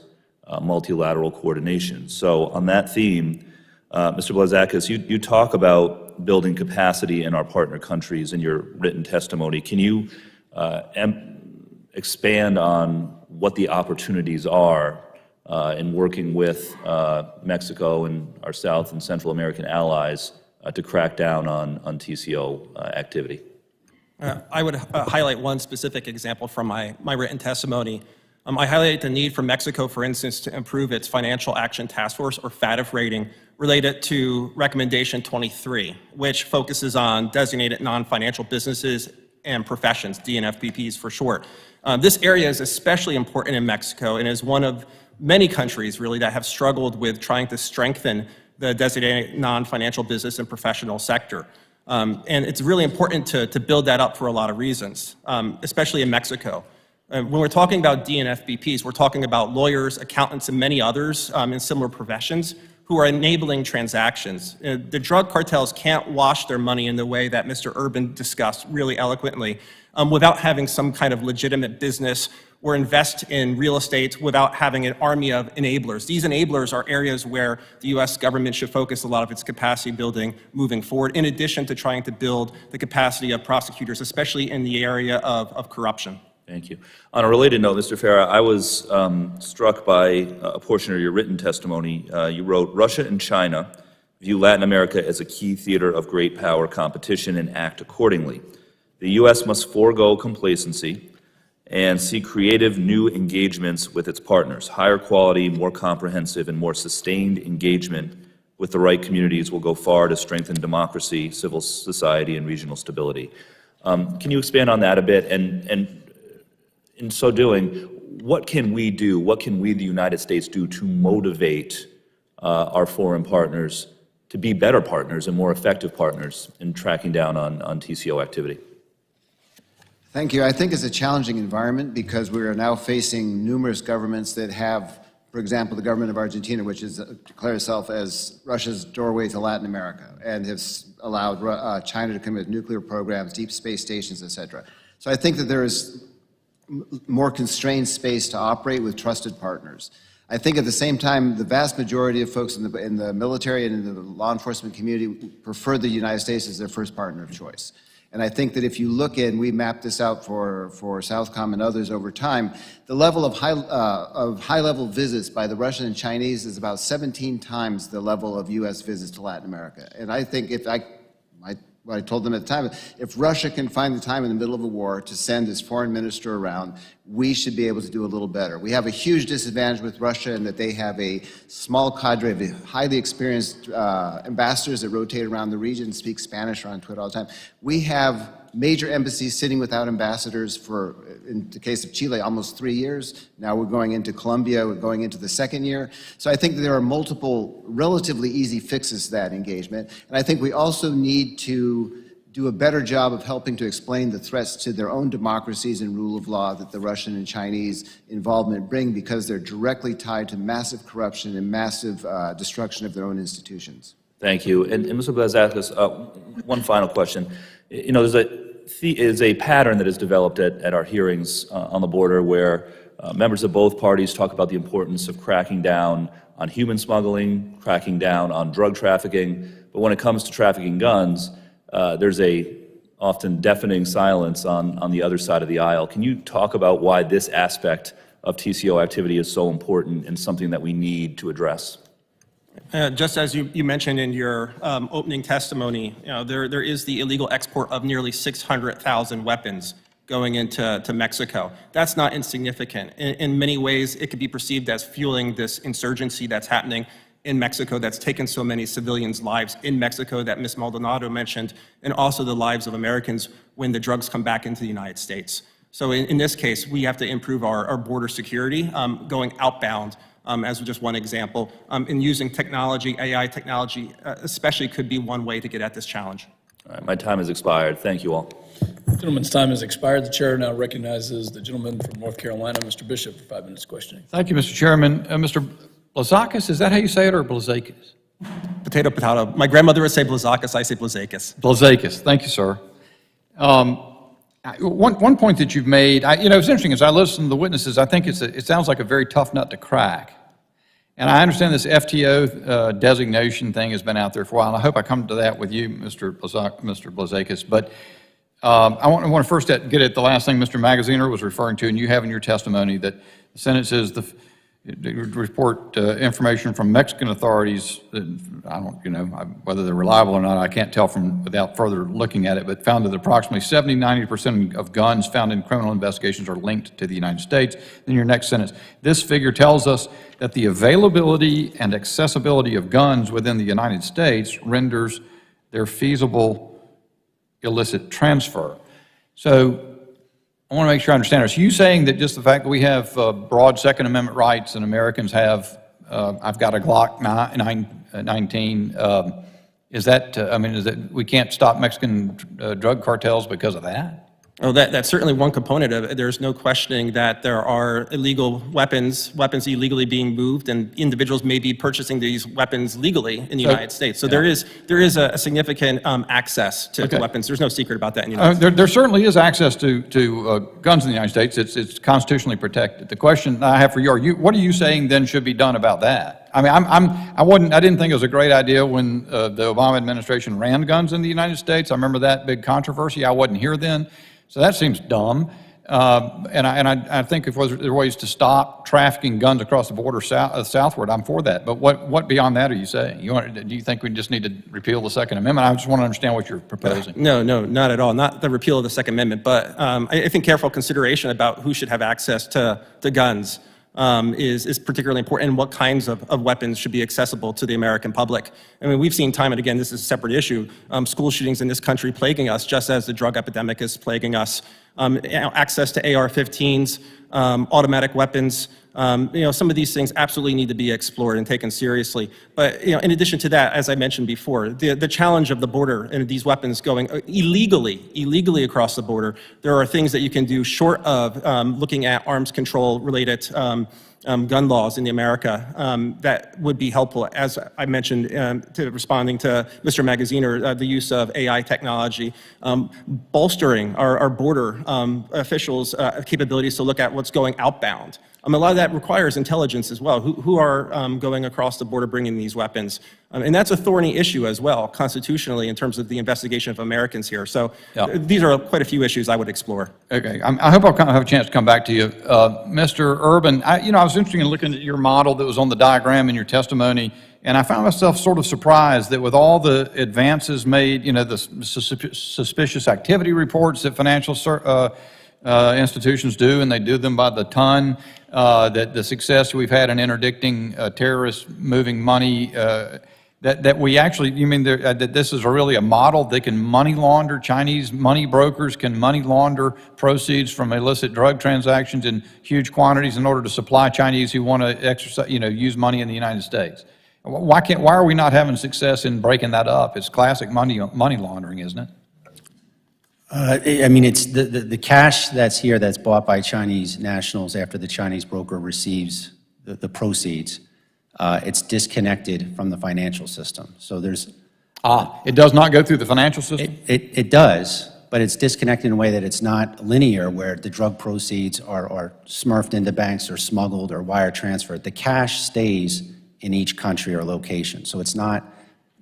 multilateral coordination. So on that theme, Mr. Blazakis, you talk about building capacity in our partner countries in your written testimony. Can you expand on what the opportunities are in working with Mexico and our South and Central American allies to crack down on TCO activity? I would highlight one specific example from my written testimony. I highlight the need for Mexico, for instance, to improve its Financial Action Task Force, or FATF rating, related to Recommendation 23, which focuses on designated non-financial businesses and professions, DNFPPs for short. This area is especially important in Mexico and is one of many countries, really, that have struggled with trying to strengthen the designated non-financial business and professional sector. And it's really important to build that up for a lot of reasons, especially in Mexico. When we're talking about DNFBPs, we're talking about lawyers, accountants, and many others in similar professions who are enabling transactions. The drug cartels can't wash their money in the way that Mr. Urban discussed really eloquently without having some kind of legitimate business or invest in real estate without having an army of enablers. These enablers are areas where the U.S. government should focus a lot of its capacity building moving forward, in addition to trying to build the capacity of prosecutors, especially in the area of corruption. Thank you. On a related note, Mr. Farah, I was struck by a portion of your written testimony. You wrote, Russia and China view Latin America as a key theater of great power competition and act accordingly. The U.S. must forego complacency and seek creative new engagements with its partners. Higher quality, more comprehensive, and more sustained engagement with the right communities will go far to strengthen democracy, civil society, and regional stability. Can you expand on that a bit? And in so doing, what can we do, what can we, the United States, do to motivate our foreign partners to be better partners and more effective partners in tracking down on TCO activity? Thank you. I think it's a challenging environment because we are now facing numerous governments that have, for example, the government of Argentina, which has declared itself as Russia's doorway to Latin America and has allowed China to come with nuclear programs, deep space stations, et cetera. So I think that there is more constrained space to operate with trusted partners. I think at the same time, the vast majority of folks in the military and in the law enforcement community prefer the United States as their first partner of choice. And I think that if you look in, we mapped this out for Southcom and others over time, the level of high-level visits by the Russian and Chinese is about 17 times the level of U.S. visits to Latin America. And I think what I told them at the time, if Russia can find the time in the middle of a war to send its foreign minister around, we should be able to do a little better. We have a huge disadvantage with Russia in that they have a small cadre of highly experienced ambassadors that rotate around the region, speak Spanish, are on Twitter all the time. We have major embassies sitting without ambassadors for, in the case of Chile, almost 3 years. Now we're going into Colombia, we're going into the second year. So I think that there are multiple relatively easy fixes to that engagement. And I think we also need to do a better job of helping to explain the threats to their own democracies and rule of law that the Russian and Chinese involvement bring, because they're directly tied to massive corruption and massive destruction of their own institutions. Thank you. And Mr. Blazakis, one final question. You know, there's a pattern that has developed at our hearings on the border where members of both parties talk about the importance of cracking down on human smuggling, cracking down on drug trafficking, but when it comes to trafficking guns, there's a often deafening silence on the other side of the aisle. Can you talk about why this aspect of TCO activity is so important and something that we need to address? Just as you mentioned in your opening testimony, you know, there is the illegal export of nearly 600,000 weapons going into Mexico. That's not insignificant. In many ways, it could be perceived as fueling this insurgency that's happening in Mexico that's taken so many civilians' lives in Mexico that Ms. Maldonado mentioned, and also the lives of Americans when the drugs come back into the United States. So in this case, we have to improve our border security going outbound. As just one example, and using technology, AI technology, especially could be one way to get at this challenge. All right, my time has expired. Thank you all. The gentleman's time has expired. The chair now recognizes the gentleman from North Carolina, Mr. Bishop, for 5 minutes questioning. Thank you, Mr. Chairman. Mr. Blazakis, is that how you say it, or Blazakis? Potato, potato. My grandmother would say Blazakis, I say Blazakis. Blazakis, thank you, sir. One point that you've made, you know, it's interesting, as I listen to the witnesses, I think it sounds like a very tough nut to crack. And I understand this FTO designation thing has been out there for a while, and I hope I come to that with you, Mr. Blazakis. But I want to first get at the last thing Mr. Magaziner was referring to, and you have in your testimony that the Senate says the report information from Mexican authorities, I don't, you know, whether they're reliable or not, I can't tell from without further looking at it, but found that approximately 70–90% of guns found in criminal investigations are linked to the United States. Then your next sentence, this figure tells us that the availability and accessibility of guns within the United States renders their feasible illicit transfer. So I want to make sure I understand this. Are you saying that just the fact that we have broad Second Amendment rights and Americans have I've got a Glock 19. Is that, is that, we can't stop Mexican drug cartels because of that? Oh, that's certainly one component of it. There's no questioning that there are illegal weapons illegally being moved, and individuals may be purchasing these weapons legally in the United States. So there is a significant access to weapons. There's no secret about that in the United States. There certainly is access to guns in the United States. It's constitutionally protected. The question I have for you, what are you saying then should be done about that? I mean, I didn't think it was a great idea when the Obama administration ran guns in the United States. I remember that big controversy. I wasn't here then. So that seems dumb, and I think if there are ways to stop trafficking guns across the border southward, I'm for that. But what beyond that are you saying? Do you think we just need to repeal the Second Amendment? I just want to understand what you're proposing. No, not at all. Not the repeal of the Second Amendment, but I think careful consideration about who should have access to guns is particularly important, and what kinds of weapons should be accessible to the American public. I mean, we've seen time and again, this is a separate issue, school shootings in this country plaguing us just as the drug epidemic is plaguing us. Access to AR-15s, automatic weapons, some of these things absolutely need to be explored and taken seriously. But in addition to that, as I mentioned before, the challenge of the border and these weapons going illegally across the border, there are things that you can do short of looking at arms control related gun laws in America that would be helpful. As I mentioned, responding to Mr. Magaziner, the use of AI technology, bolstering our border officials' capabilities to look at what's going outbound. A lot of that requires intelligence as well. Who are going across the border bringing these weapons? And that's a thorny issue as well, constitutionally, in terms of the investigation of Americans here. So these are quite a few issues I would explore. Okay, I hope I'll have a chance to come back to you. Mr. Urban, I was interested in looking at your model that was on the diagram in your testimony, and I found myself sort of surprised that with all the advances made, the suspicious activity reports that financial institutions do, and they do them by the ton, that the success we've had in interdicting terrorists moving money, that we actually, you mean that this is really a model that can money launder, Chinese money brokers can money launder proceeds from illicit drug transactions in huge quantities in order to supply Chinese who want to exercise, use money in the United States? Why are we not having success in breaking that up? It's classic money laundering, isn't it? It's the cash that's here that's bought by Chinese nationals after the Chinese broker receives the proceeds. It's disconnected from the financial system. So there's... it does not go through the financial system? It does, but it's disconnected in a way that it's not linear, where the drug proceeds are smurfed into banks or smuggled or wire transferred. The cash stays in each country or location. So it's not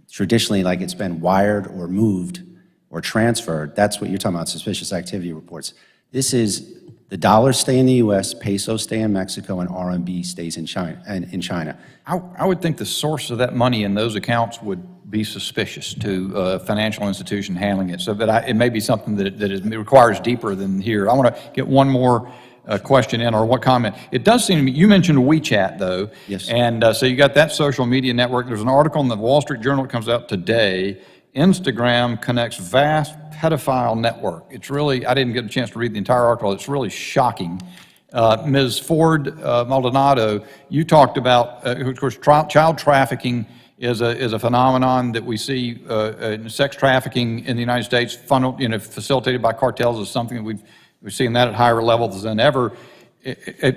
traditionally like it's been wired or moved or transferred. That's what you're talking about, suspicious activity reports. This is the dollars stay in the U.S., pesos stay in Mexico, and RMB stays in China. I would think the source of that money in those accounts would be suspicious to a financial institution handling it. So that it may be something that requires deeper than here. I want to get one more question in, or what comment. It does seem to me, you mentioned WeChat though. Yes. And so you got that social media network. There's an article in the Wall Street Journal that comes out today. Instagram connects vast pedophile network. It's really, I didn't get a chance to read the entire article. It's really shocking. Ms. Ford Maldonado, you talked about, of course, child trafficking is a phenomenon that we see. Sex trafficking in the United States, facilitated by cartels, is something that we've seen that at higher levels than ever.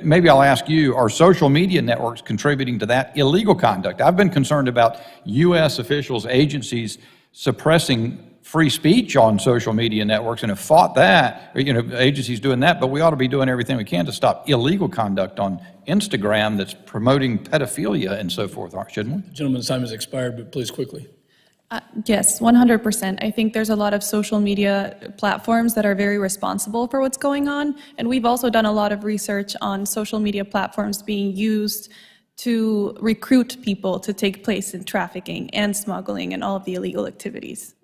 Maybe I'll ask you, are social media networks contributing to that illegal conduct? I've been concerned about U.S. officials, agencies suppressing free speech on social media networks and have fought that, agencies doing that, but we ought to be doing everything we can to stop illegal conduct on Instagram that's promoting pedophilia and so forth, shouldn't we? The gentleman's time has expired, but please quickly. Yes, 100%. I think there's a lot of social media platforms that are very responsible for what's going on, and we've also done a lot of research on social media platforms being used to recruit people to take place in trafficking and smuggling and all of the illegal activities.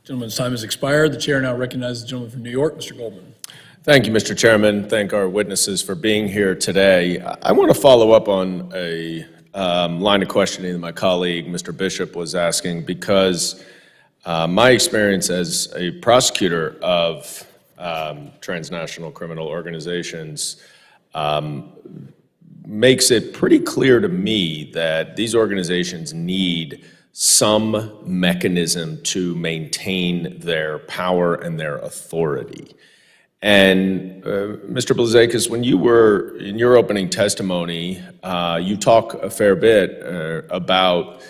Gentleman's time has expired. The chair now recognizes the gentleman from New York, Mr. Goldman. Thank you, Mr. Chairman. Thank our witnesses for being here today. I want to follow up on a line of questioning that my colleague, Mr. Bishop, was asking, because my experience as a prosecutor of transnational criminal organizations makes it pretty clear to me that these organizations need some mechanism to maintain their power and their authority. And Mr. Blazakis, when you were in your opening testimony, you talk a fair bit about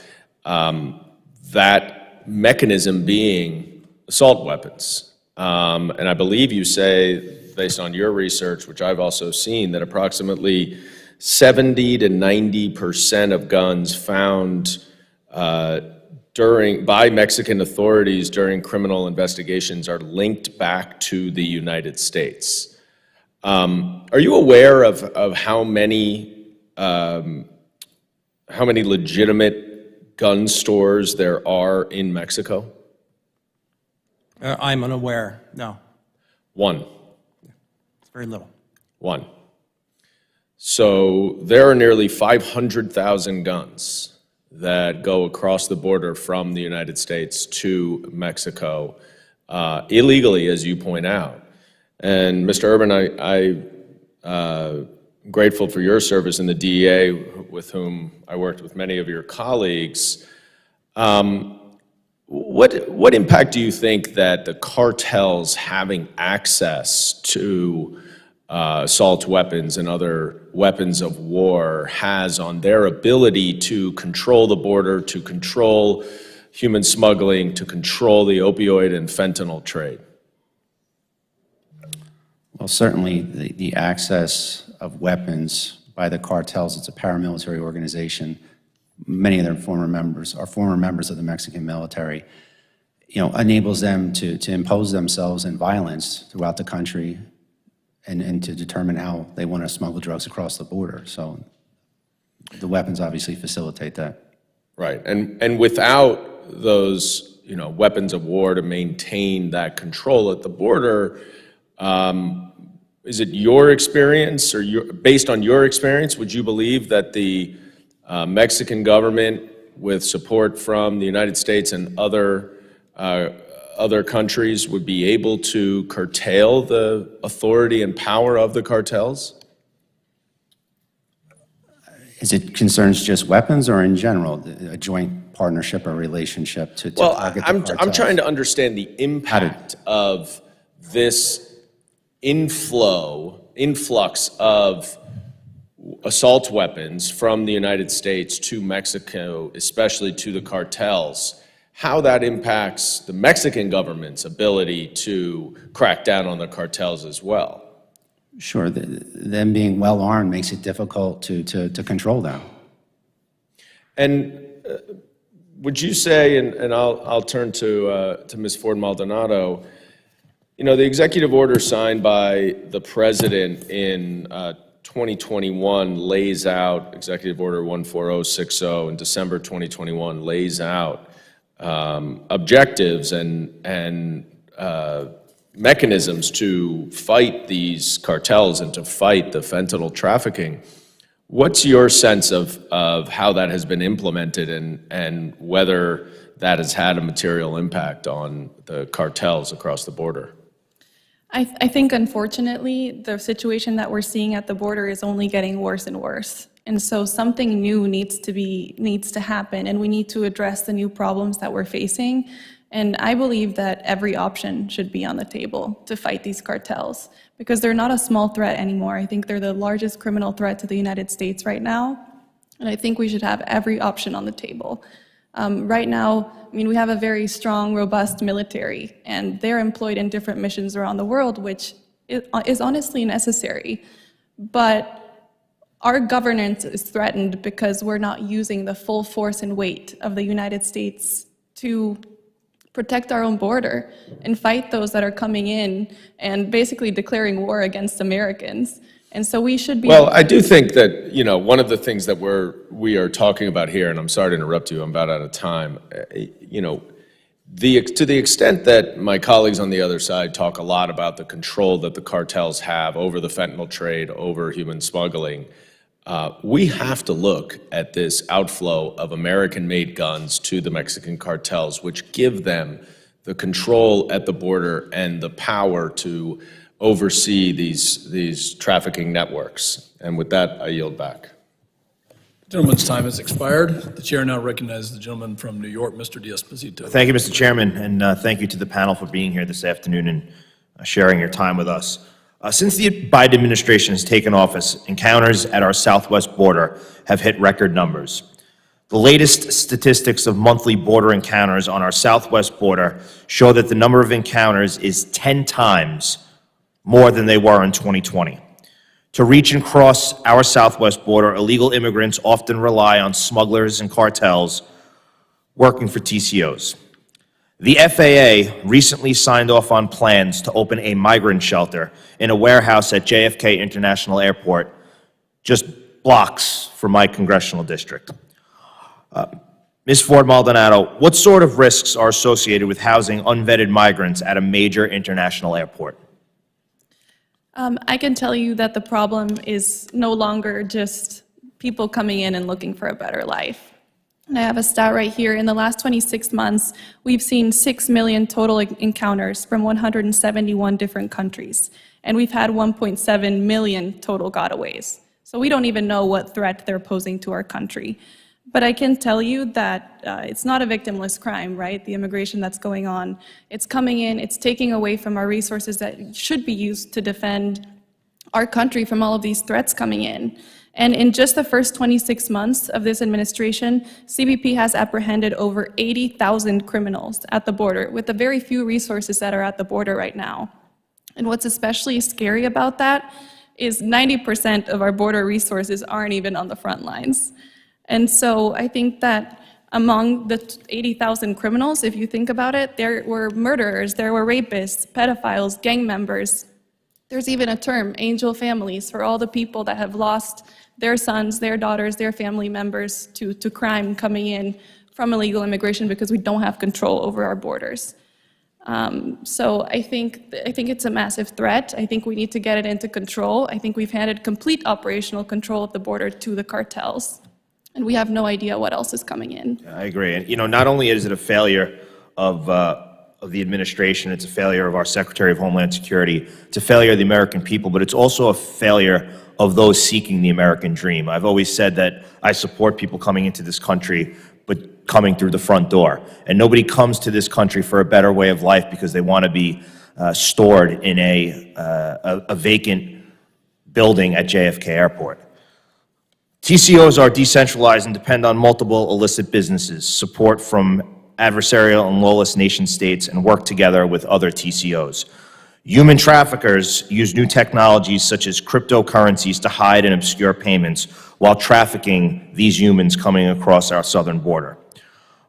that mechanism being assault weapons. And I believe you say, based on your research, which I've also seen, that approximately 70 to 90% of guns found by Mexican authorities during criminal investigations are linked back to the United States. Are you aware of how many legitimate gun stores there are in Mexico? I'm unaware, no. One. It's very little. One. So there are nearly 500,000 guns that go across the border from the United States to Mexico illegally, as you point out. And Mr. Urban, I'm grateful for your service in the DEA, with whom I worked with many of your colleagues. What impact do you think that the cartels having access to assault weapons and other weapons of war has on their ability to control the border, to control human smuggling, to control the opioid and fentanyl trade? Well, certainly the access of weapons by the cartels, it's a paramilitary organization. Many of their former members are former members of the Mexican military, enables them to impose themselves in violence throughout the country and to determine how they want to smuggle drugs across the border. So the weapons obviously facilitate that. Right, and without those, weapons of war to maintain that control at the border, is it your experience, or based on your experience, would you believe that the Mexican government, with support from the United States and other countries, would be able to curtail the authority and power of the cartels? Is it concerns just weapons, or in general, a joint partnership or relationship to target the cartels? I'm trying to understand the impact of this influx of assault weapons from the United States to Mexico, especially to the cartels, how that impacts the Mexican government's ability to crack down on the cartels as well. Sure, them being well armed makes it difficult to control them. And would you say, and I'll turn to Ms. Ford Maldonado, the executive order signed by the president in 2021 lays out, Executive Order 14060 in December 2021 lays out objectives and mechanisms to fight these cartels and to fight the fentanyl trafficking. What's your sense of how that has been implemented and whether that has had a material impact on the cartels across the border? I think, unfortunately, the situation that we're seeing at the border is only getting worse and worse. And so something new needs to happen, and we need to address the new problems that we're facing. And I believe that every option should be on the table to fight these cartels, because they're not a small threat anymore. I think they're the largest criminal threat to the United States right now, and I think we should have every option on the table. Right now, we have a very strong, robust military, and they're employed in different missions around the world, which is honestly necessary. But our governance is threatened because we're not using the full force and weight of the United States to protect our own border and fight those that are coming in and basically declaring war against Americans. And so we should be... Well, I do think that, one of the things that we are talking about here, and I'm sorry to interrupt you, I'm about out of time, to the extent that my colleagues on the other side talk a lot about the control that the cartels have over the fentanyl trade, over human smuggling, we have to look at this outflow of American-made guns to the Mexican cartels, which give them the control at the border and the power to oversee these trafficking networks. And with that, I yield back. Gentleman's time has expired. The chair now recognizes the gentleman from New York, Mr. D'Esposito. Thank you, Mr. Chairman, and thank you to the panel for being here this afternoon and sharing your time with us. Since the Biden administration has taken office, encounters at our southwest border have hit record numbers. The latest statistics of monthly border encounters on our southwest border show that the number of encounters is 10 times more than they were in 2020. To reach and cross our southwest border, illegal immigrants often rely on smugglers and cartels working for TCOs. The FAA recently signed off on plans to open a migrant shelter in a warehouse at JFK International Airport, just blocks from my congressional district. Ms. Ford Maldonado, what sort of risks are associated with housing unvetted migrants at a major international airport? I can tell you that the problem is no longer just people coming in and looking for a better life. And I have a stat right here. In the last 26 months, we've seen 6 million total encounters from 171 different countries. And we've had 1.7 million total gotaways. So we don't even know what threat they're posing to our country. But I can tell you that it's not a victimless crime, right? The immigration that's going on. It's coming in, it's taking away from our resources that should be used to defend our country from all of these threats coming in. And in just the first 26 months of this administration, CBP has apprehended over 80,000 criminals at the border with the very few resources that are at the border right now. And what's especially scary about that is 90% of our border resources aren't even on the front lines. And so I think that among the 80,000 criminals, if you think about it, there were murderers, there were rapists, pedophiles, gang members. There's even a term, angel families, for all the people that have lost their sons, their daughters, their family members to crime coming in from illegal immigration because we don't have control over our borders. So I think it's a massive threat. I think we need to get it into control. I think we've handed complete operational control of the border to the cartels. And we have no idea what else is coming in. I agree. And, not only is it a failure of the administration, it's a failure of our Secretary of Homeland Security, it's a failure of the American people, but it's also a failure of those seeking the American dream. I've always said that I support people coming into this country, but coming through the front door. And nobody comes to this country for a better way of life because they want to be stored in a vacant building at JFK Airport. TCOs are decentralized and depend on multiple illicit businesses, support from adversarial and lawless nation states, and work together with other TCOs. Human traffickers use new technologies such as cryptocurrencies to hide and obscure payments while trafficking these humans coming across our southern border.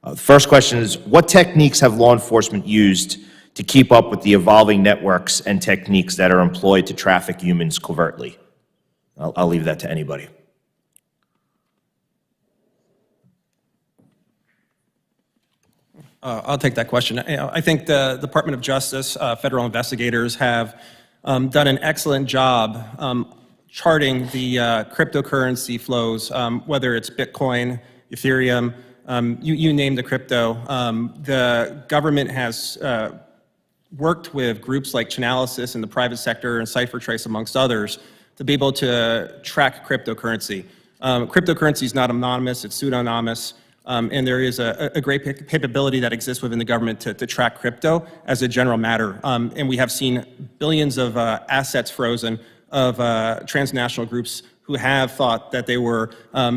The first question is, what techniques have law enforcement used to keep up with the evolving networks and techniques that are employed to traffic humans covertly? I'll leave that to anybody. I'll take that question. I think the Department of Justice, federal investigators have done an excellent job charting the cryptocurrency flows, whether it's Bitcoin, Ethereum, you name the crypto. The government has worked with groups like Chainalysis in the private sector and CipherTrace, amongst others, to be able to track cryptocurrency. Cryptocurrency is not anonymous, it's pseudonymous. And there is a great capability that exists within the government to track crypto as a general matter. And we have seen billions of assets frozen of transnational groups who have thought that they were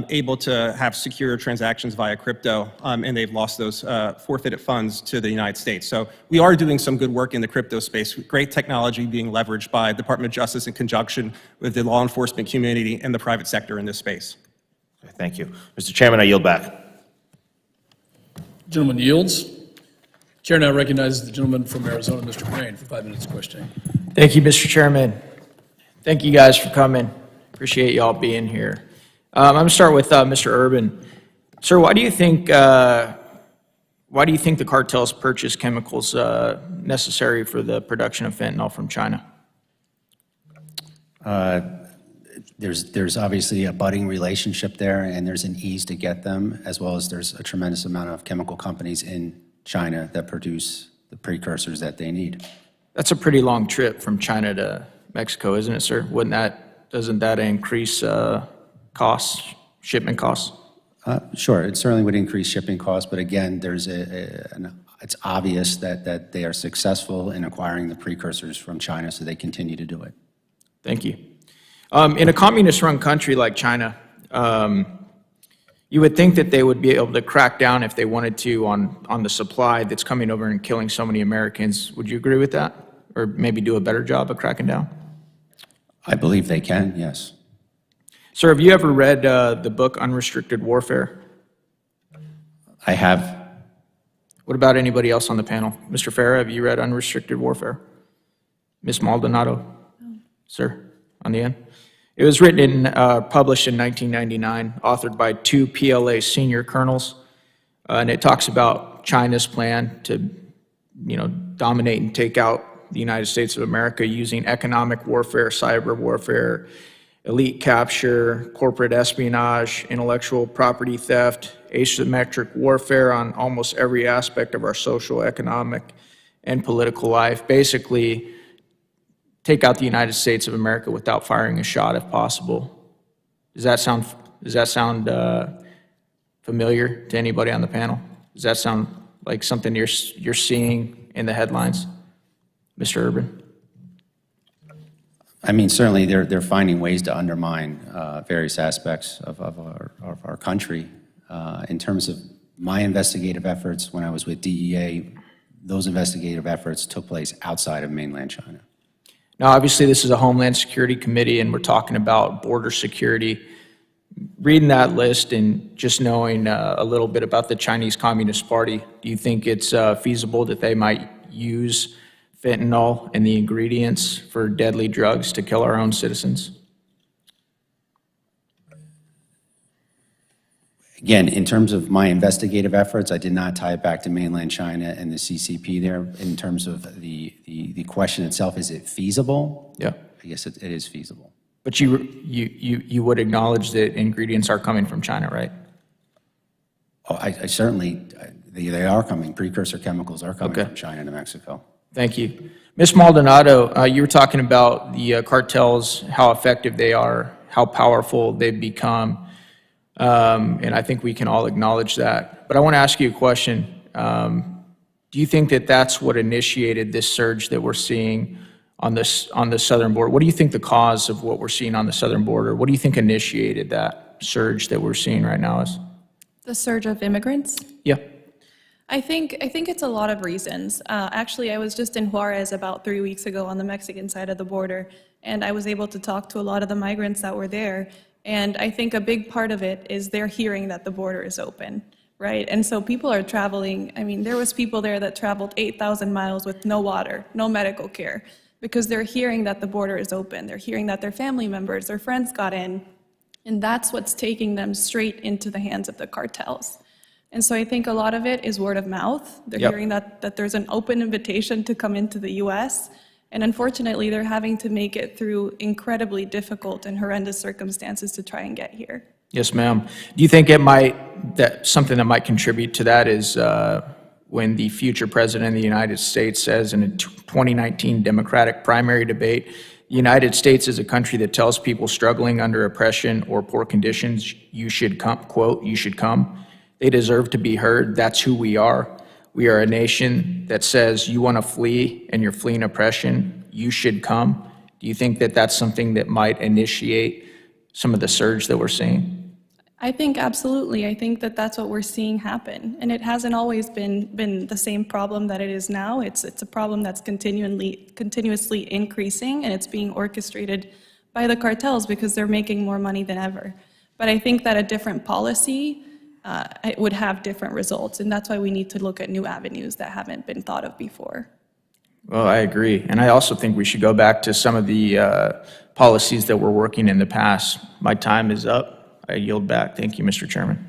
able to have secure transactions via crypto, and they've lost those forfeited funds to the United States. So we are doing some good work in the crypto space, great technology being leveraged by the Department of Justice in conjunction with the law enforcement community and the private sector in this space. Thank you. Mr. Chairman, I yield back. Gentleman yields. Chair now recognizes the gentleman from Arizona, Mr. Crane, for 5 minutes of questioning. Thank you, Mr. Chairman. Thank you guys for coming. Appreciate y'all being here. I'm going to start with Mr. Urban. Sir, why do you think the cartels purchase chemicals necessary for the production of fentanyl from China? There's obviously a budding relationship there, and there's an ease to get them, as well as there's a tremendous amount of chemical companies in China that produce the precursors that they need. That's a pretty long trip from China to Mexico, isn't it, sir? Doesn't that increase costs, shipment costs? Sure, it certainly would increase shipping costs, but again, it's obvious that they are successful in acquiring the precursors from China, so they continue to do it. Thank you. In a communist-run country like China, you would think that they would be able to crack down if they wanted to on the supply that's coming over and killing so many Americans. Would you agree with that? Or maybe do a better job of cracking down? I believe they can, yes. Sir, have you ever read the book Unrestricted Warfare? I have. What about anybody else on the panel? Mr. Farah, have you read Unrestricted Warfare? Ms. Maldonado? No. Sir, on the end? It was written published in 1999, authored by 2 PLA senior colonels, and it talks about China's plan to, dominate and take out the United States of America using economic warfare, cyber warfare, elite capture, corporate espionage, intellectual property theft, asymmetric warfare on almost every aspect of our social, economic, and political life. Basically, take out the United States of America without firing a shot if possible. Does that sound familiar to anybody on the panel? Does that sound like something you're seeing in the headlines, Mr. Urban? I mean, certainly they're finding ways to undermine various aspects of our country. In terms of my investigative efforts when I was with DEA, those investigative efforts took place outside of mainland China. Now, obviously, this is a Homeland Security Committee, and we're talking about border security. Reading that list and just knowing a little bit about the Chinese Communist Party, do you think it's feasible that they might use fentanyl and the ingredients for deadly drugs to kill our own citizens? Again, in terms of my investigative efforts, I did not tie it back to mainland China and the CCP there. In terms of the question itself, is it feasible? Yeah. I guess it is feasible. But you would acknowledge that ingredients are coming from China, right? Oh, I certainly, they are coming. Precursor chemicals are coming Okay. from China to Mexico. Thank you. Ms. Maldonado, you were talking about the cartels, how effective they are, how powerful they've become, and I think we can all acknowledge that. But I want to ask you a question. Do you think that that's what initiated this surge that we're seeing on the southern border? What do you think the cause of what we're seeing on the southern border? What do you think initiated that surge that we're seeing right now is? The surge of immigrants? Yeah. I think it's a lot of reasons. Actually, I was just in Juarez about 3 weeks ago on the Mexican side of the border, and I was able to talk to a lot of the migrants that were there. And I think a big part of it is they're hearing that the border is open, right? And so people are traveling. I mean, there was people there that traveled 8,000 miles with no water, no medical care, because they're hearing that the border is open. They're hearing that their family members, their friends got in, and that's what's taking them straight into the hands of the cartels. And so I think a lot of it is word of mouth. They're Yep. hearing that there's an open invitation to come into the US, and unfortunately, they're having to make it through incredibly difficult and horrendous circumstances to try and get here. Yes, ma'am. Do you think something that might contribute to that is when the future president of the United States says in a 2019 Democratic primary debate, the United States is a country that tells people struggling under oppression or poor conditions, you should come, quote, you should come. They deserve to be heard. That's who we are. We are a nation that says you want to flee and you're fleeing oppression, you should come. Do you think that that's something that might initiate some of the surge that we're seeing? I think absolutely. I think that that's what we're seeing happen. And it hasn't always been the same problem that it is now. It's a problem that's continuously increasing, and it's being orchestrated by the cartels because they're making more money than ever. But I think that a different policy it would have different results, and that's why we need to look at new avenues that haven't been thought of before. Well, I agree. And I also think we should go back to some of the policies that were working in the past. My time is up. I yield back. Thank you, Mr. Chairman.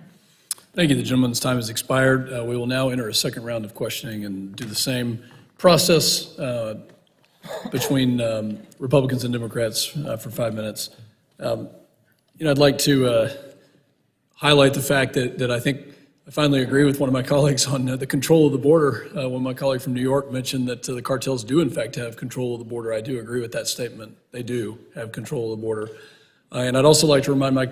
Thank you. The gentleman's time has expired. We will now enter a second round of questioning and do the same process between Republicans and Democrats for 5 minutes. I'd like to highlight the fact that I think I finally agree with one of my colleagues on the control of the border. When my colleague from New York mentioned that the cartels do in fact have control of the border, I do agree with that statement. They do have control of the border. And I'd also like to remind my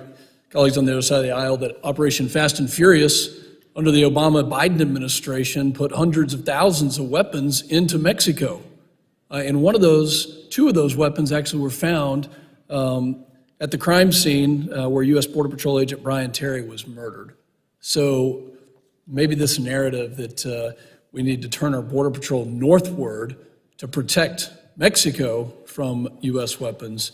colleagues on the other side of the aisle that Operation Fast and Furious under the Obama-Biden administration put hundreds of thousands of weapons into Mexico. And two of those weapons actually were found at the crime scene where U.S. Border Patrol agent Brian Terry was murdered. So maybe this narrative that we need to turn our Border Patrol northward to protect Mexico from U.S. weapons,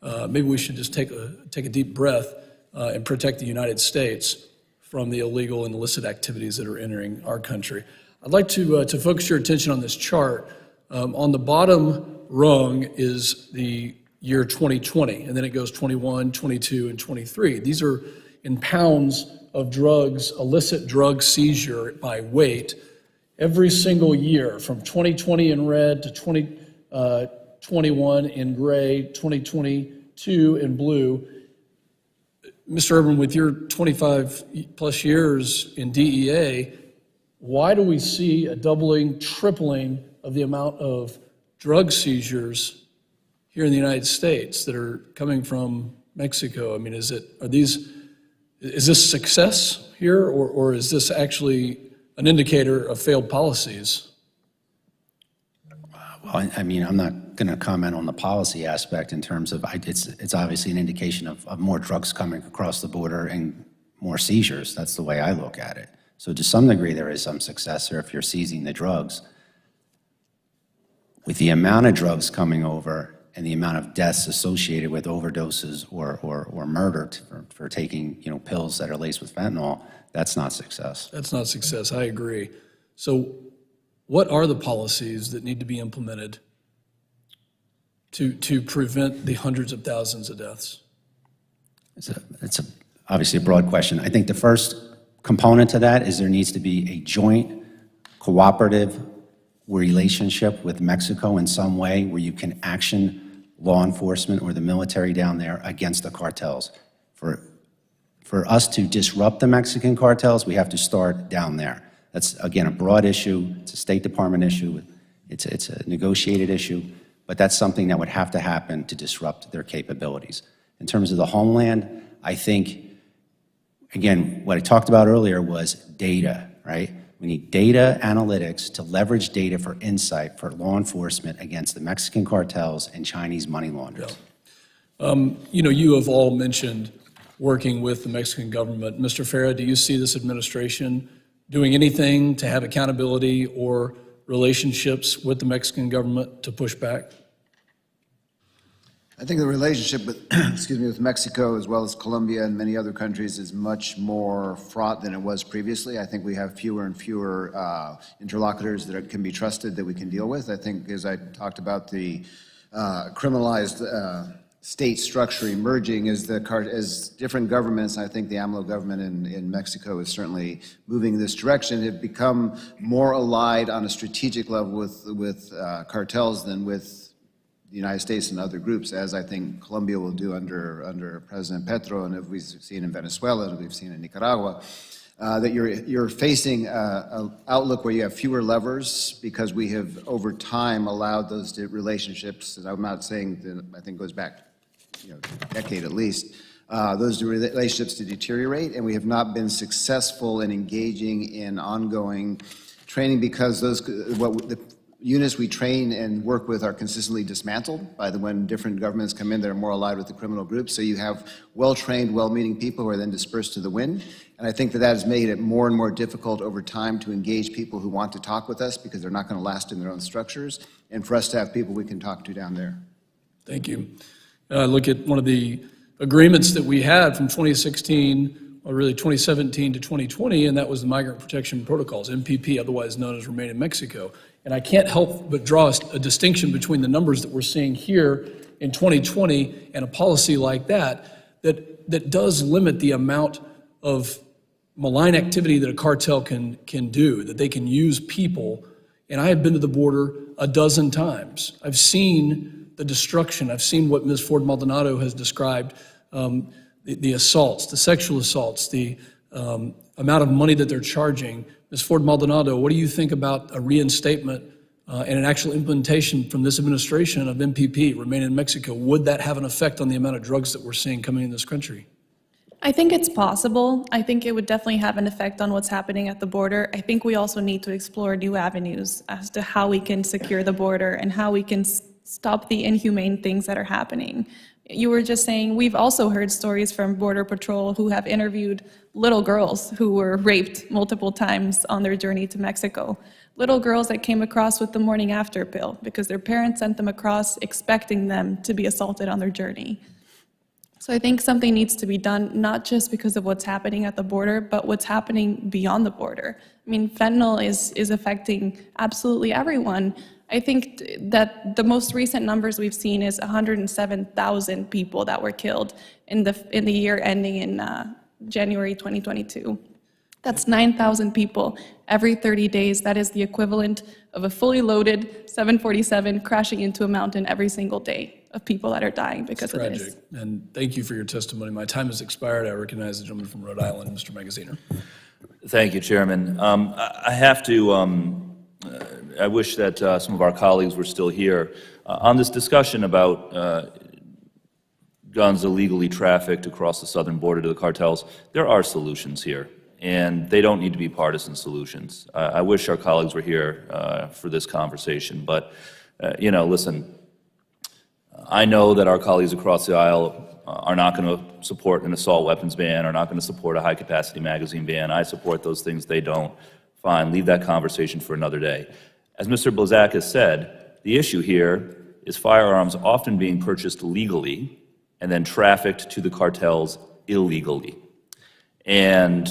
maybe we should just take a deep breath and protect the United States from the illegal and illicit activities that are entering our country. I'd like to focus your attention on this chart. On the bottom rung is the year 2020, and then it goes 21, 22, and 23. These are in pounds of drugs, illicit drug seizure by weight, every single year from 2020 in red to 2021 in gray, 2022 in blue. Mr. Urban, with your 25 plus years in DEA, why do we see a doubling, tripling of the amount of drug seizures here in the United States that are coming from Mexico? I mean, is this success here, or is this actually an indicator of failed policies? Well, I mean, I'm not going to comment on the policy aspect in terms of, it's obviously an indication of more drugs coming across the border and more seizures. That's the way I look at it. So to some degree, there is some success there if you're seizing the drugs. With the amount of drugs coming over and the amount of deaths associated with overdoses or murder for taking, pills that are laced with fentanyl, that's not success. That's not success, I agree. So what are the policies that need to be implemented to prevent the hundreds of thousands of deaths? It's obviously a broad question. I think the first component to that is there needs to be a joint, cooperative relationship with Mexico in some way where you can action law enforcement or the military down there against the cartels. For us to disrupt the Mexican cartels, we have to start down there. That's, again, a broad issue. It's a State Department issue. It's a negotiated issue, but that's something that would have to happen to disrupt their capabilities. In terms of the Homeland, I think, again, what I talked about earlier was data, right? We need data analytics to leverage data for insight for law enforcement against the Mexican cartels and Chinese money launderers. Yeah. You have all mentioned working with the Mexican government. Mr. Farah, do you see this administration doing anything to have accountability or relationships with the Mexican government to push back? I think the relationship with, with Mexico as well as Colombia and many other countries is much more fraught than it was previously. I think we have fewer and fewer interlocutors that can be trusted that we can deal with. I think, as I talked about, the criminalized state structure emerging as different governments, I think the AMLO government in Mexico is certainly moving in this direction, have become more allied on a strategic level with cartels than with the United States and other groups, as I think Colombia will do under President Petro, and as we've seen in Venezuela, and we've seen in Nicaragua, that you're facing an outlook where you have fewer levers because we have over time allowed those relationships, and I'm not saying that, I think goes back a decade at least, those relationships to deteriorate, and we have not been successful in engaging in ongoing training because the units we train and work with are consistently dismantled by when different governments come in that are more allied with the criminal groups. So you have well-trained, well-meaning people who are then dispersed to the wind. And I think that has made it more and more difficult over time to engage people who want to talk with us because they're not going to last in their own structures, and for us to have people we can talk to down there. Thank you. Look at one of the agreements that we had from 2016, or really 2017 to 2020, and that was the Migrant Protection Protocols, MPP, otherwise known as Remain in Mexico. And I can't help but draw a distinction between the numbers that we're seeing here in 2020 and a policy like that does limit the amount of malign activity that a cartel can do, that they can use people. And I have been to the border a dozen times. I've seen the destruction. I've seen what Ms. Ford Maldonado has described, the assaults, the sexual assaults, the amount of money that they're charging. Ms. Ford Maldonado, what do you think about a reinstatement and an actual implementation from this administration of MPP, Remain in Mexico? Would that have an effect on the amount of drugs that we're seeing coming in this country? I think it's possible. I think it would definitely have an effect on what's happening at the border. I think we also need to explore new avenues as to how we can secure the border and how we can stop the inhumane things that are happening. You were just saying, we've also heard stories from Border Patrol who have interviewed little girls who were raped multiple times on their journey to Mexico. Little girls that came across with the morning after pill because their parents sent them across expecting them to be assaulted on their journey. So I think something needs to be done, not just because of what's happening at the border, but what's happening beyond the border. I mean, fentanyl is affecting absolutely everyone. I think that the most recent numbers we've seen is 107,000 people that were killed in the year ending in January 2022. That's 9,000 people every 30 days. That is the equivalent of a fully loaded 747 crashing into a mountain every single day of people that are dying because of this. Tragic. And thank you for your testimony. My time has expired. I recognize the gentleman from Rhode Island, Mr. Magaziner. Thank you, Chairman. I have to, I wish that some of our colleagues were still here. On this discussion about guns illegally trafficked across the southern border to the cartels, there are solutions here, and they don't need to be partisan solutions. I wish our colleagues were here for this conversation, but, you know, listen, I know that our colleagues across the aisle are not going to support an assault weapons ban, are not going to support a high-capacity magazine ban. I support those things. They don't. Fine, leave that conversation for another day. As Mr. Blazakis said, the issue here is firearms often being purchased legally and then trafficked to the cartels illegally. And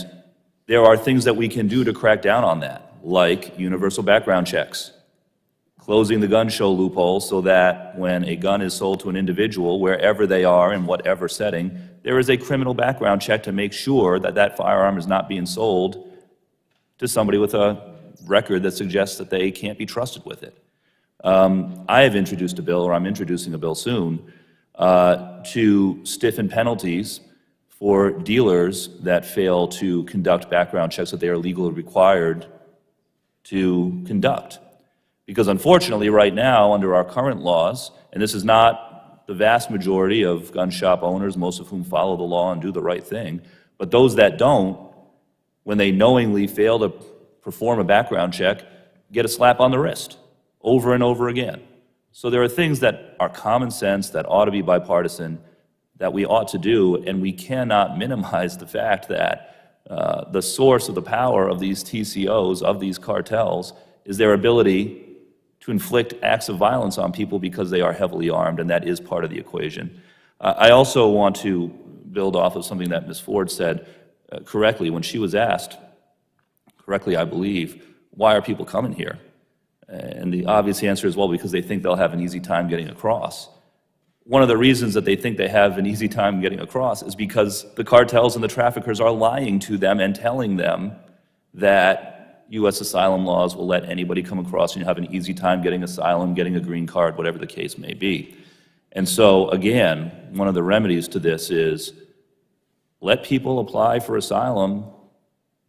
there are things that we can do to crack down on that, like universal background checks, closing the gun show loophole so that when a gun is sold to an individual, wherever they are, in whatever setting, there is a criminal background check to make sure that that firearm is not being sold to somebody with a record that suggests that they can't be trusted with it. I have introduced a bill, or I'm introducing a bill soon, to stiffen penalties for dealers that fail to conduct background checks that they are legally required to conduct. Because unfortunately, right now, under our current laws, and this is not the vast majority of gun shop owners, most of whom follow the law and do the right thing, but those that don't, when they knowingly fail to perform a background check, get a slap on the wrist over and over again. So there are things that are common sense, that ought to be bipartisan, that we ought to do, and we cannot minimize the fact that the source of the power of these TCOs, of these cartels, is their ability to inflict acts of violence on people because they are heavily armed, and that is part of the equation. I also want to build off of something that Ms. Ford said correctly when she was asked, correctly I believe, why are people coming here? And the obvious answer is, well, because they think they'll have an easy time getting across. One of the reasons that they think they have an easy time getting across is because the cartels and the traffickers are lying to them and telling them that U.S. asylum laws will let anybody come across and you have an easy time getting asylum, getting a green card, whatever the case may be. And so, again, one of the remedies to this is let people apply for asylum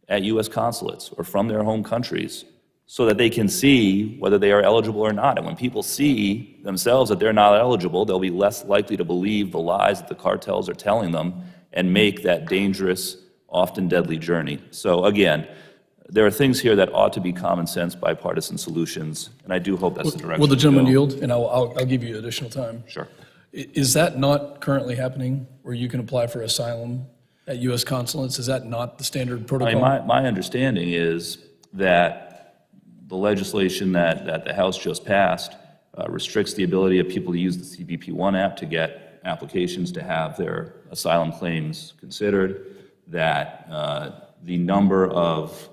at U.S. consulates or from their home countries so that they can see whether they are eligible or not. And when people see themselves that they're not eligible, they'll be less likely to believe the lies that the cartels are telling them and make that dangerous, often deadly journey. So, again, there are things here that ought to be common sense, bipartisan solutions, and I do hope that's the direction. Will the gentleman to go. yield? And I'll give you additional time. Sure. Is that not currently happening, where you can apply for asylum at U.S. consulates? Is that not the standard I protocol? mean, my understanding is that the legislation that the House just passed restricts the ability of people to use the CBP One app to get applications to have their asylum claims considered, that the number of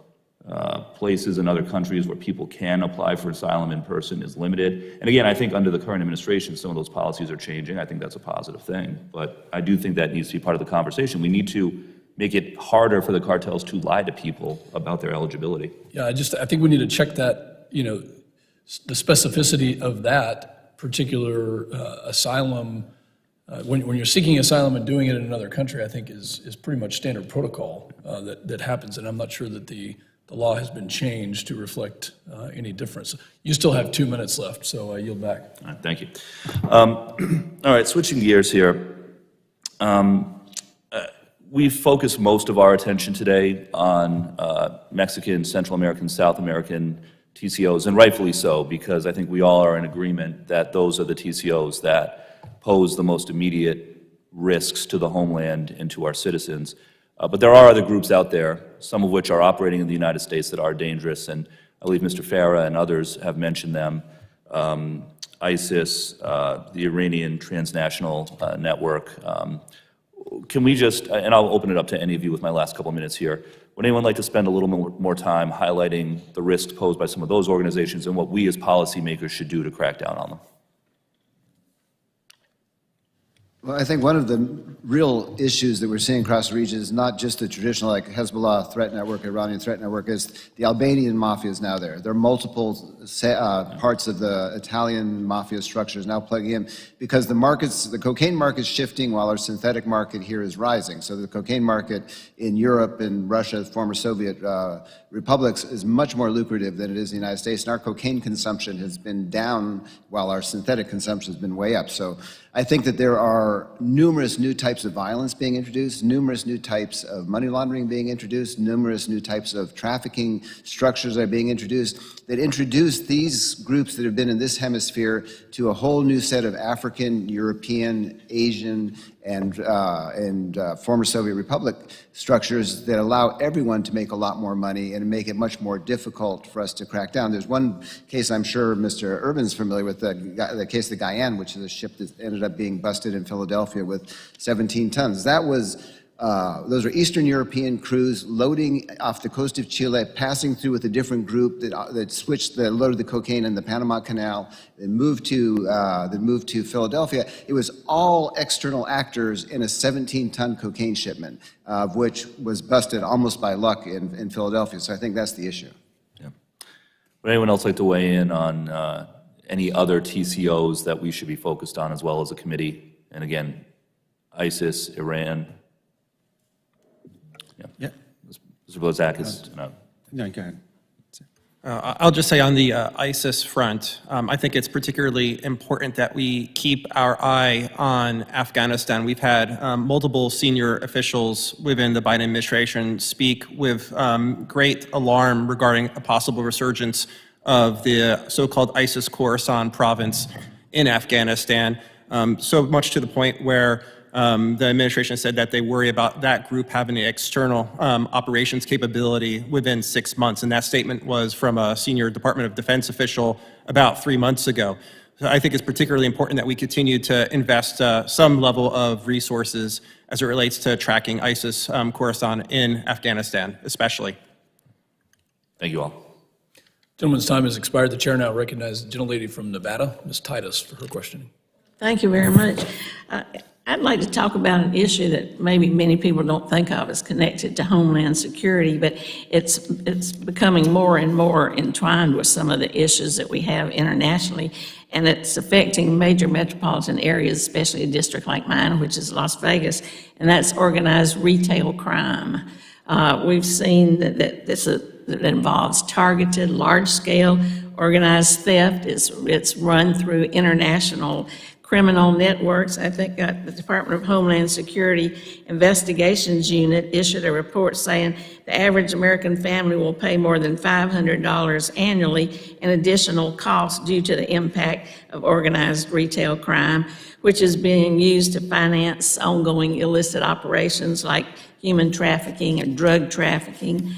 places in other countries where people can apply for asylum in person is limited. And again, I think under the current administration, some of those policies are changing. I think that's a positive thing. But I do think that needs to be part of the conversation. We need to make it harder for the cartels to lie to people about their eligibility. Yeah, I think we need to check that, you know, the specificity of that particular asylum when you're seeking asylum and doing it in another country, I think is pretty much standard protocol that happens, and I'm not sure that the law has been changed to reflect any difference. You still have 2 minutes left, so I yield back. All right, thank you. All right, switching gears here. We've focused most of our attention today on Mexican, Central American, South American TCOs, and rightfully so, because I think we all are in agreement that those are the TCOs that pose the most immediate risks to the homeland and to our citizens. But there are other groups out there, some of which are operating in the United States that are dangerous, and I believe Mr. Farah and others have mentioned them. ISIS, the Iranian Transnational network. Can we just, and I'll open it up to any of you with my last couple of minutes here, would anyone like to spend a little more time highlighting the risks posed by some of those organizations and what we as policymakers should do to crack down on them? Well, I think one of the real issues that we're seeing across the region is not just the traditional, like Hezbollah threat network, Iranian threat network, is the Albanian mafia is now there. There are multiple parts of the Italian mafia structures now plugging in because the cocaine market's shifting while our synthetic market here is rising. So the cocaine market in Europe and Russia, former Soviet republics, is much more lucrative than it is in the United States. And our cocaine consumption has been down while our synthetic consumption has been way up. So I think that there are numerous new types of violence being introduced, numerous new types of money laundering being introduced, numerous new types of trafficking structures are being introduced that introduce these groups that have been in this hemisphere to a whole new set of African, European, Asian, and former Soviet Republic structures that allow everyone to make a lot more money and make it much more difficult for us to crack down. There's one case I'm sure Mr. Urban's familiar with, the case of the Guyane, which is a ship that ended up being busted in Philadelphia with 17 tons. That was those are Eastern European crews loading off the coast of Chile, passing through with a different group that switched the loaded the cocaine in the Panama Canal, and moved to Philadelphia. It was all external actors in a 17-ton cocaine shipment, of which was busted almost by luck in Philadelphia. So I think that's the issue. Yeah. Would anyone else like to weigh in on any other TCOs that we should be focused on as well as a committee? And again, ISIS, Iran. Yeah. Mr. Blazakis. No, go ahead. I'll just say on the ISIS front, I think it's particularly important that we keep our eye on Afghanistan. We've had multiple senior officials within the Biden administration speak with great alarm regarding a possible resurgence of the so-called ISIS Khorasan province in Afghanistan, so much to the point where the administration said that they worry about that group having an external operations capability within 6 months, and that statement was from a senior Department of Defense official about 3 months ago. So I think it's particularly important that we continue to invest some level of resources as it relates to tracking ISIS Khorasan in Afghanistan, especially. Thank you all. Gentleman's time has expired. The chair now recognizes the gentlelady from Nevada, Ms. Titus, for her questioning. Thank you very much. I'd like to talk about an issue that maybe many people don't think of as connected to Homeland Security, but it's becoming more and more entwined with some of the issues that we have internationally, and it's affecting major metropolitan areas, especially a district like mine, which is Las Vegas, and that's organized retail crime. We've seen that that involves targeted, large-scale organized theft. It's run through international criminal networks. I think the Department of Homeland Security Investigations Unit issued a report saying the average American family will pay more than $500 annually in additional costs due to the impact of organized retail crime, which is being used to finance ongoing illicit operations like human trafficking and drug trafficking.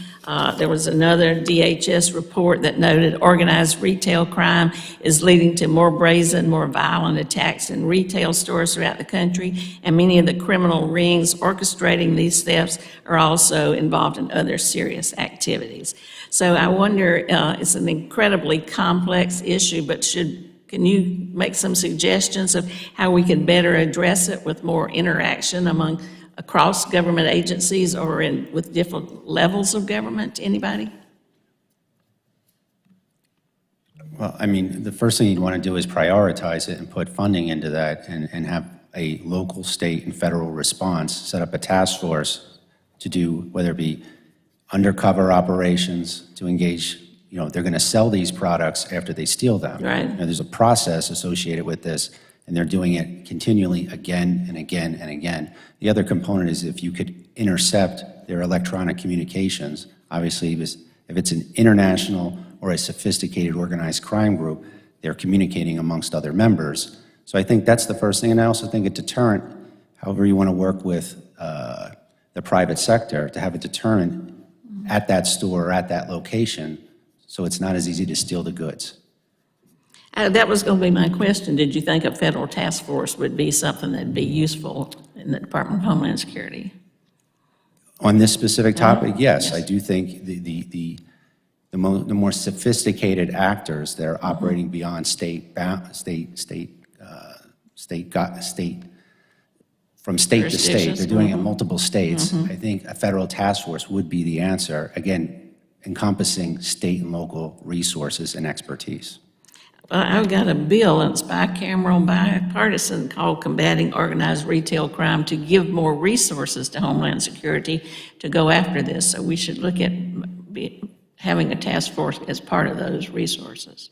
There was another DHS report that noted organized retail crime is leading to more brazen, more violent attacks in retail stores throughout the country, and many of the criminal rings orchestrating these thefts are also involved in other serious activities. So I wonder, it's an incredibly complex issue, but can you make some suggestions of how we can better address it with more interaction across government agencies or with different levels of government? Anybody? Well, I mean, the first thing you'd want to do is prioritize it and put funding into that and have a local, state, and federal response, set up a task force to do, whether it be undercover operations, to engage, they're going to sell these products after they steal them. Right. There's a process associated with this, and they're doing it continually again and again and again. The other component is if you could intercept their electronic communications, obviously if it's an international or a sophisticated organized crime group, they're communicating amongst other members. So I think that's the first thing, and I also think a deterrent, however you want to work with the private sector, to have a deterrent at that store or at that location, so it's not as easy to steal the goods. That was going to be my question. Did you think a federal task force would be something that'd be useful in the Department of Homeland Security? On this specific topic, yes, I do think the more sophisticated actors that are operating beyond from state to state, they're doing it in multiple states. I think a federal task force would be the answer, again, encompassing state and local resources and expertise. I've got a bill, and it's bicameral, bipartisan, called Combating Organized Retail Crime, to give more resources to Homeland Security to go after this. So we should look at having a task force as part of those resources.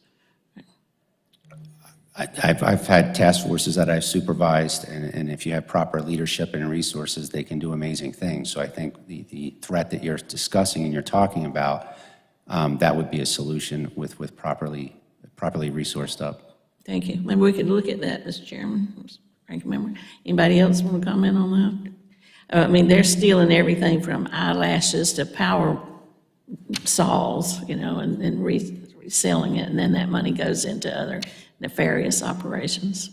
I've had task forces that I've supervised, and if you have proper leadership and resources, they can do amazing things. So I think the threat that you're discussing and you're talking about, that would be a solution with properly resourced up. Thank you. Maybe we could look at that, Mr. Chairman, Mr. Ranking Member. Anybody else want to comment on that? They're stealing everything from eyelashes to power saws, and reselling it, and then that money goes into other nefarious operations.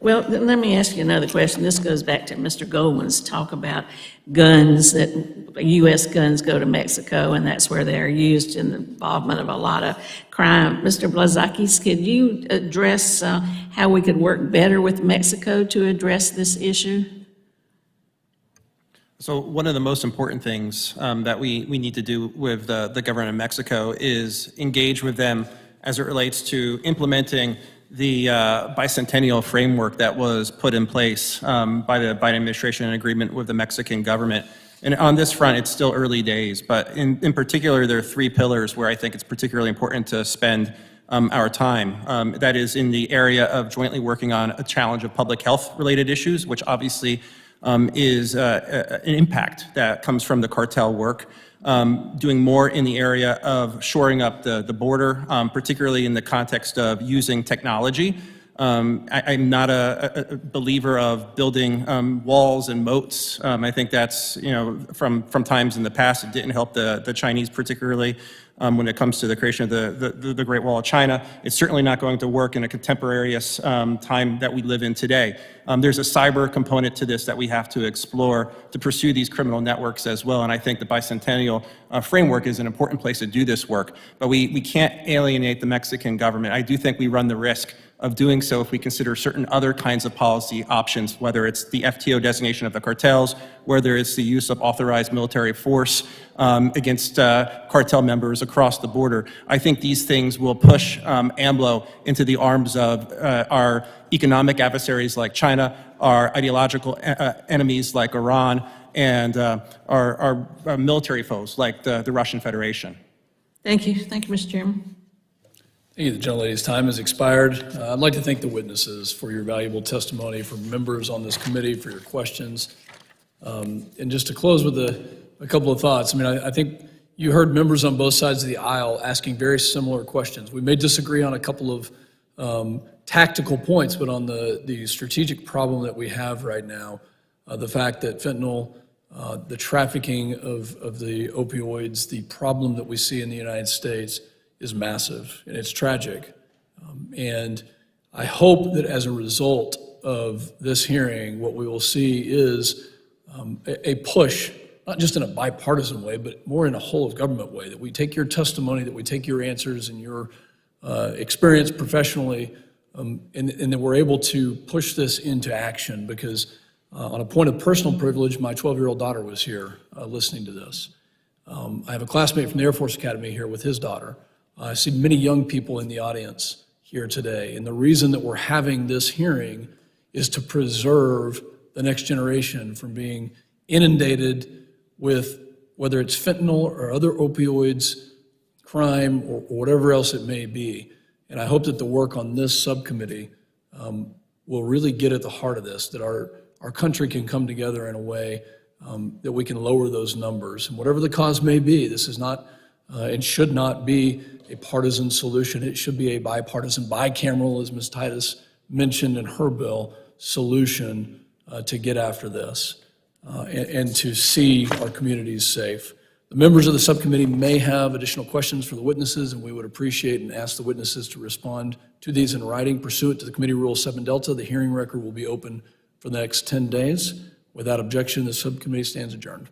Well, then let me ask you another question. This goes back to Mr. Goldman's talk about guns, that U.S. guns go to Mexico, and that's where they're used in the involvement of a lot of crime. Mr. Blazakis, could you address how we could work better with Mexico to address this issue? So one of the most important things that we need to do with the government of Mexico is engage with them as it relates to implementing the bicentennial framework that was put in place by the Biden administration in agreement with the Mexican government. And on this front, it's still early days, but in particular, there are three pillars where I think it's particularly important to spend our time. That is in the area of jointly working on a challenge of public health related issues, which obviously is an impact that comes from the cartel work. Doing more in the area of shoring up the border, particularly in the context of using technology. I'm not a believer of building walls and moats. I think that's, from times in the past, it didn't help the Chinese particularly when it comes to the creation of the Great Wall of China. It's certainly not going to work in a contemporaneous time that we live in today. There's a cyber component to this that we have to explore to pursue these criminal networks as well, and I think the bicentennial framework is an important place to do this work. But we can't alienate the Mexican government. I do think we run the risk of doing so if we consider certain other kinds of policy options, whether it's the FTO designation of the cartels, whether it's the use of authorized military force against cartel members across the border. I think these things will push AMLO into the arms of our economic adversaries like China, our ideological enemies like Iran, and our military foes like the Russian Federation. Thank you. Thank you, Mr. Chairman. Thank you. The gentlelady's time has expired. I'd like to thank the witnesses for your valuable testimony, for members on this committee for your questions. And just to close with a couple of thoughts. I think you heard members on both sides of the aisle asking very similar questions. We may disagree on a couple of tactical points, but on the strategic problem that we have right now, the fact that fentanyl, the trafficking of the opioids, the problem that we see in the United States is massive, and it's tragic. And I hope that as a result of this hearing, what we will see is a push, not just in a bipartisan way, but more in a whole of government way, that we take your testimony, that we take your answers and your experience professionally, and that we're able to push this into action, because on a point of personal privilege, my 12-year-old daughter was here listening to this. I have a classmate from the Air Force Academy here with his daughter. I see many young people in the audience here today, and the reason that we're having this hearing is to preserve the next generation from being inundated with, whether it's fentanyl or other opioids, crime, or whatever else it may be. And I hope that the work on this subcommittee will really get at the heart of this, that our country can come together in a way that we can lower those numbers. And whatever the cause may be, this is not, it should not be a partisan solution. It should be a bipartisan, bicameral, as Ms. Titus mentioned in her bill, solution to get after this and to see our communities safe. The members of the subcommittee may have additional questions for the witnesses, and we would appreciate and ask the witnesses to respond to these in writing. Pursuant to the Committee Rule 7 Delta, the hearing record will be open for the next 10 days. Without objection, the subcommittee stands adjourned.